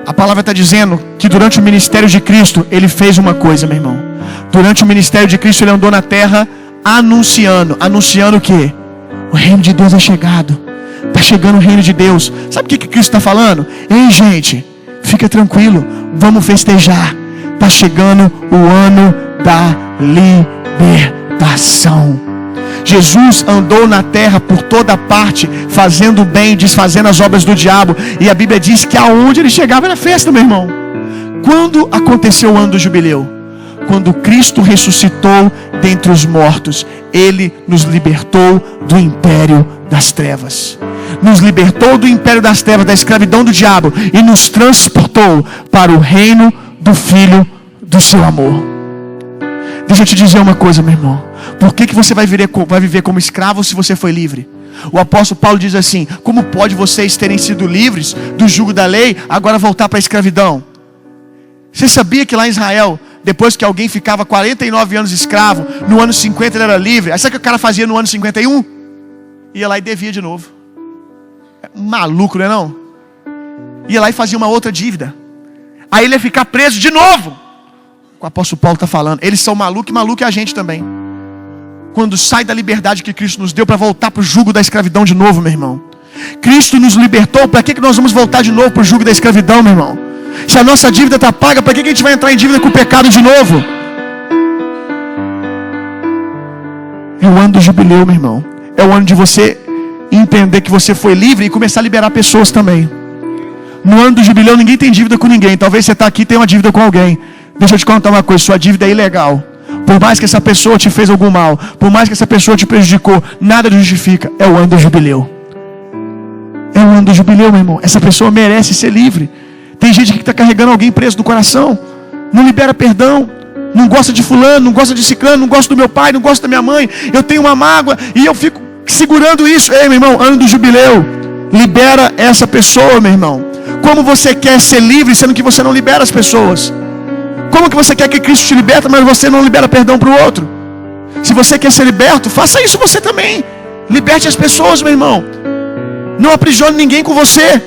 A palavra está dizendo que durante o ministério de Cristo, ele fez uma coisa, meu irmão. Durante o ministério de Cristo, ele andou na terra anunciando o quê? O reino de Deus é chegado. Está chegando o reino de Deus. Sabe o que Cristo está falando? Ei, gente, fica tranquilo, vamos festejar. Está chegando o ano da libertação. Jesus andou na terra por toda parte, fazendo o bem, desfazendo as obras do diabo. E a Bíblia diz que aonde ele chegava era festa, meu irmão. Quando aconteceu o ano do jubileu? Quando Cristo ressuscitou dentre os mortos, ele nos libertou do império das trevas. Nos libertou do império das trevas, da escravidão do diabo, e nos transportou para o reino do Filho do seu amor. Deixa eu te dizer uma coisa, meu irmão. Por que você vai viver como escravo se você foi livre? O apóstolo Paulo diz assim: como pode vocês terem sido livres do jugo da lei, agora voltar para a escravidão? Você sabia que lá em Israel, depois que alguém ficava 49 anos escravo, no ano 50 ele era livre? Aí sabe o que o cara fazia no ano 51? Ia lá e devia de novo. Maluco, não é não? Ia lá e fazia uma outra dívida. Aí ele ia ficar preso de novo. O apóstolo Paulo está falando, eles são malucos, e maluco é a gente também. Quando sai da liberdade que Cristo nos deu para voltar para o jugo da escravidão de novo, meu irmão. Cristo nos libertou, para que nós vamos voltar de novo para o jugo da escravidão, meu irmão? Se a nossa dívida está paga, para que a gente vai entrar em dívida com o pecado de novo? É o ano do jubileu, meu irmão. É o ano de você entender que você foi livre e começar a liberar pessoas também. No ano do jubileu ninguém tem dívida com ninguém. Talvez você está aqui e tenha uma dívida com alguém. Deixa eu te contar uma coisa, sua dívida é ilegal. Por mais que essa pessoa te fez algum mal, por mais que essa pessoa te prejudicou, nada justifica. É o ano do jubileu. É o ano do jubileu, meu irmão. Essa pessoa merece ser livre. Tem gente que está carregando alguém preso no coração, não libera perdão, não gosta de fulano, não gosta de ciclano, não gosta do meu pai, não gosta da minha mãe. Eu tenho uma mágoa e eu fico segurando isso. Ei, meu irmão, ano do jubileu, libera essa pessoa, meu irmão. Como você quer ser livre, sendo que você não libera as pessoas? Como que você quer que Cristo te liberta, mas você não libera perdão para o outro? Se você quer ser liberto, faça isso você também. Liberte as pessoas, meu irmão. Não aprisione ninguém com você.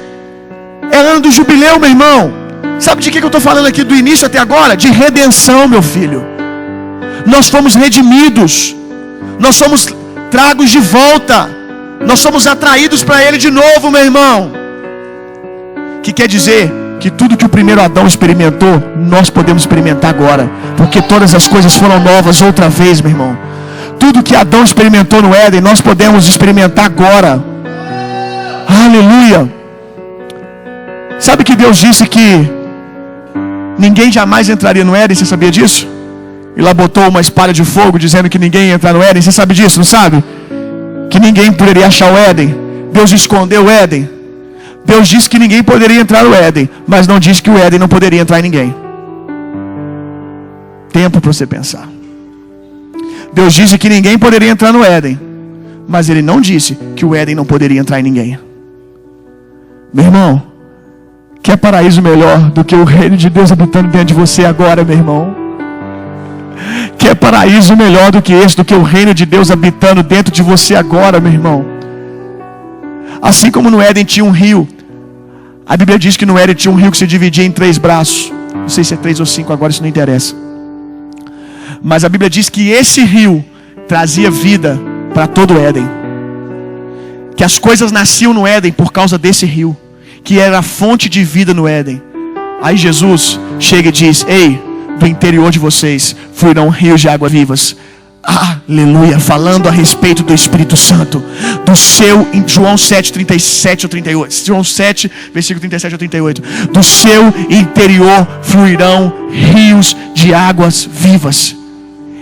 É ano do jubileu, meu irmão. Sabe de que eu estou falando aqui do início até agora? De redenção, meu filho. Nós fomos redimidos. Nós somos tragos de volta. Nós somos atraídos para Ele de novo, meu irmão. Que quer dizer que tudo que o primeiro Adão experimentou, nós podemos experimentar agora. Porque todas as coisas foram novas outra vez, meu irmão. Tudo que Adão experimentou no Éden, nós podemos experimentar agora. Aleluia. Sabe que Deus disse que ninguém jamais entraria no Éden? Você sabia disso? E lá botou uma espada de fogo dizendo que ninguém ia entrar no Éden. Você sabe disso, não sabe? Que ninguém poderia achar o Éden. Deus escondeu o Éden. Deus disse que ninguém poderia entrar no Éden, mas não disse que o Éden não poderia entrar em ninguém. Tempo para você pensar. Deus disse que ninguém poderia entrar no Éden, mas Ele não disse que o Éden não poderia entrar em ninguém. Meu irmão, quer paraíso melhor do que o reino de Deus habitando dentro de você agora, meu irmão? Que paraíso melhor do que esse, do que o reino de Deus habitando dentro de você agora, meu irmão. Assim como no Éden tinha um rio, a Bíblia diz que no Éden tinha um rio que se dividia em 3 braços. Não sei se é 3 ou 5 agora, isso não interessa. Mas a Bíblia diz que esse rio trazia vida para todo o Éden. Que as coisas nasciam no Éden por causa desse rio, que era a fonte de vida no Éden. Aí Jesus chega e diz: ei, do interior de vocês fluirão rios de águas vivas. Aleluia, falando a respeito do Espírito Santo, do seu, em João 7, 37 ou 38, João 7, versículo 37 ou 38, do seu interior fluirão rios de águas vivas.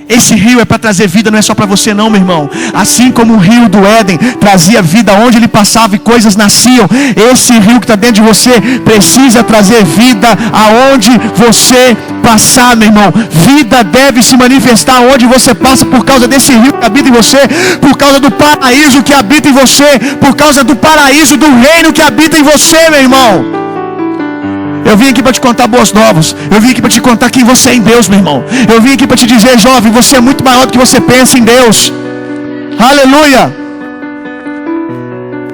Esse rio é para trazer vida, não é só para você não, meu irmão. Assim como o rio do Éden trazia vida onde ele passava e coisas nasciam, esse rio que está dentro de você precisa trazer vida aonde você passar, meu irmão. Vida deve se manifestar onde você passa por causa desse rio que habita em você, por causa do paraíso que habita em você, por causa do paraíso do reino que habita em você, meu irmão. Eu vim aqui para te contar boas novas. Eu vim aqui para te contar quem você é em Deus, meu irmão. Eu vim aqui para te dizer, jovem, você é muito maior do que você pensa em Deus. Aleluia.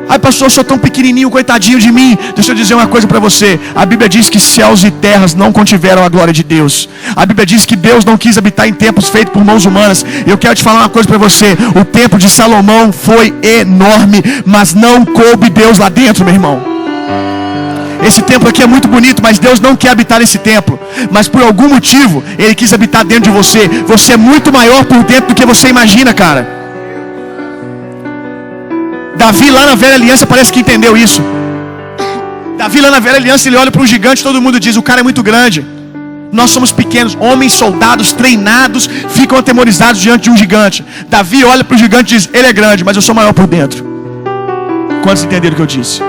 Ai, pastor, eu sou tão pequenininho, coitadinho de mim. Deixa eu dizer uma coisa para você. A Bíblia diz que céus e terras não contiveram a glória de Deus. A Bíblia diz que Deus não quis habitar em templos feitos por mãos humanas. Eu quero te falar uma coisa para você. O templo de Salomão foi enorme, mas não coube Deus lá dentro, meu irmão. Esse templo aqui é muito bonito, mas Deus não quer habitar nesse templo. Mas por algum motivo, Ele quis habitar dentro de você. Você é muito maior por dentro do que você imagina, cara. Davi lá na velha aliança parece que entendeu isso. Davi lá na velha aliança, ele olha para um gigante, todo mundo diz, o cara é muito grande. Nós somos pequenos, homens, soldados, treinados, ficam atemorizados diante de um gigante. Davi olha para o gigante e diz, ele é grande, mas eu sou maior por dentro. Quantos entenderam o que eu disse?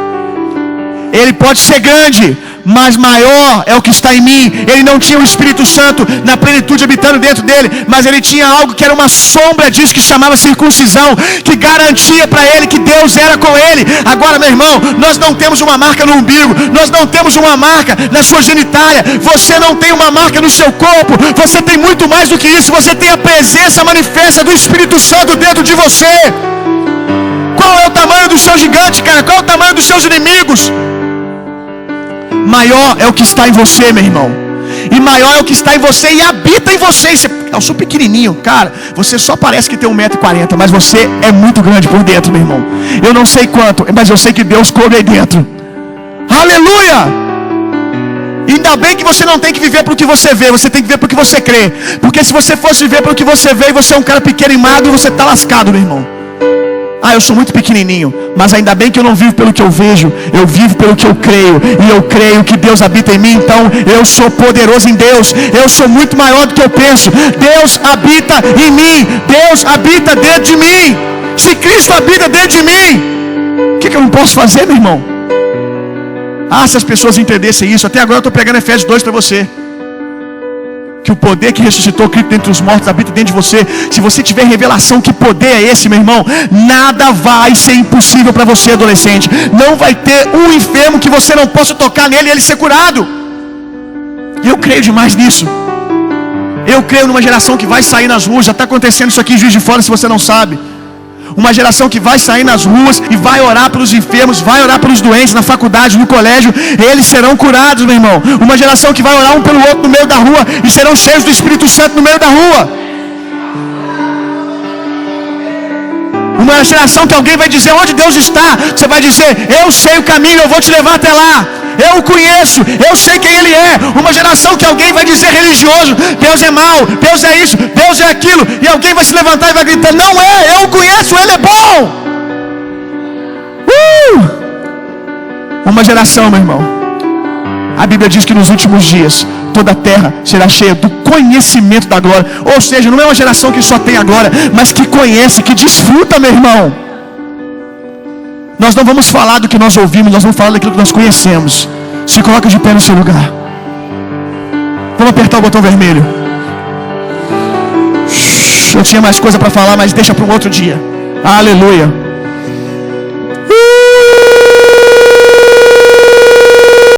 Ele pode ser grande, mas maior é o que está em mim. Ele não tinha o Espírito Santo na plenitude habitando dentro dele, mas ele tinha algo que era uma sombra disso, que chamava circuncisão, que garantia para ele que Deus era com ele. Agora, meu irmão, nós não temos uma marca no umbigo, nós não temos uma marca na sua genitália, você não tem uma marca no seu corpo, você tem muito mais do que isso, você tem a presença manifesta do Espírito Santo dentro de você. Qual é o tamanho do seu gigante, cara? Qual é o tamanho dos seus inimigos? Maior é o que está em você, meu irmão. E maior é o que está em você e habita em você. Eu sou pequenininho, cara. Você só parece que tem 1,40 m, mas você é muito grande por dentro, meu irmão. Eu não sei quanto, mas eu sei que Deus coube aí dentro. Aleluia! Ainda bem que você não tem que viver pelo que você vê, você tem que viver pelo que você crê. Porque se você fosse viver pelo que você vê e você é um cara pequeno e magro, você está lascado, meu irmão. Eu sou muito pequenininho, mas ainda bem que eu não vivo pelo que eu vejo, eu vivo pelo que eu creio, e eu creio que Deus habita em mim, então eu sou poderoso em Deus, eu sou muito maior do que eu penso. Deus habita em mim, Deus habita dentro de mim. Se Cristo habita dentro de mim, o que eu não posso fazer, meu irmão? Se as pessoas entendessem isso, até agora eu estou pregando Efésios 2 para você. Que o poder que ressuscitou Cristo dentre os mortos habita dentro de você. Se você tiver revelação, que poder é esse, meu irmão? Nada vai ser impossível para você, adolescente. Não vai ter um enfermo que você não possa tocar nele e ele ser curado. Eu creio demais nisso. Eu creio numa geração que vai sair nas ruas. Já está acontecendo isso aqui em Juiz de Fora, se você não sabe. Uma geração que vai sair nas ruas e vai orar pelos enfermos, vai orar pelos doentes na faculdade, no colégio, eles serão curados, meu irmão. Uma geração que vai orar um pelo outro no meio da rua e serão cheios do Espírito Santo no meio da rua. Uma geração que alguém vai dizer onde Deus está, você vai dizer, eu sei o caminho, eu vou te levar até lá. Eu o conheço, eu sei quem Ele é. Uma geração que alguém vai dizer religioso, Deus é mau, Deus é isso, Deus é aquilo, e alguém vai se levantar e vai gritar, não é, eu o conheço, Ele é bom. Uma geração, meu irmão, a Bíblia diz que nos últimos dias toda a terra será cheia do conhecimento da glória. Ou seja, não é uma geração que só tem a glória, mas que conhece, que desfruta, meu irmão. Nós não vamos falar do que nós ouvimos, nós vamos falar daquilo que nós conhecemos. Se coloca de pé no seu lugar. Vamos apertar o botão vermelho. Eu tinha mais coisa para falar, mas deixa para um outro dia. Aleluia.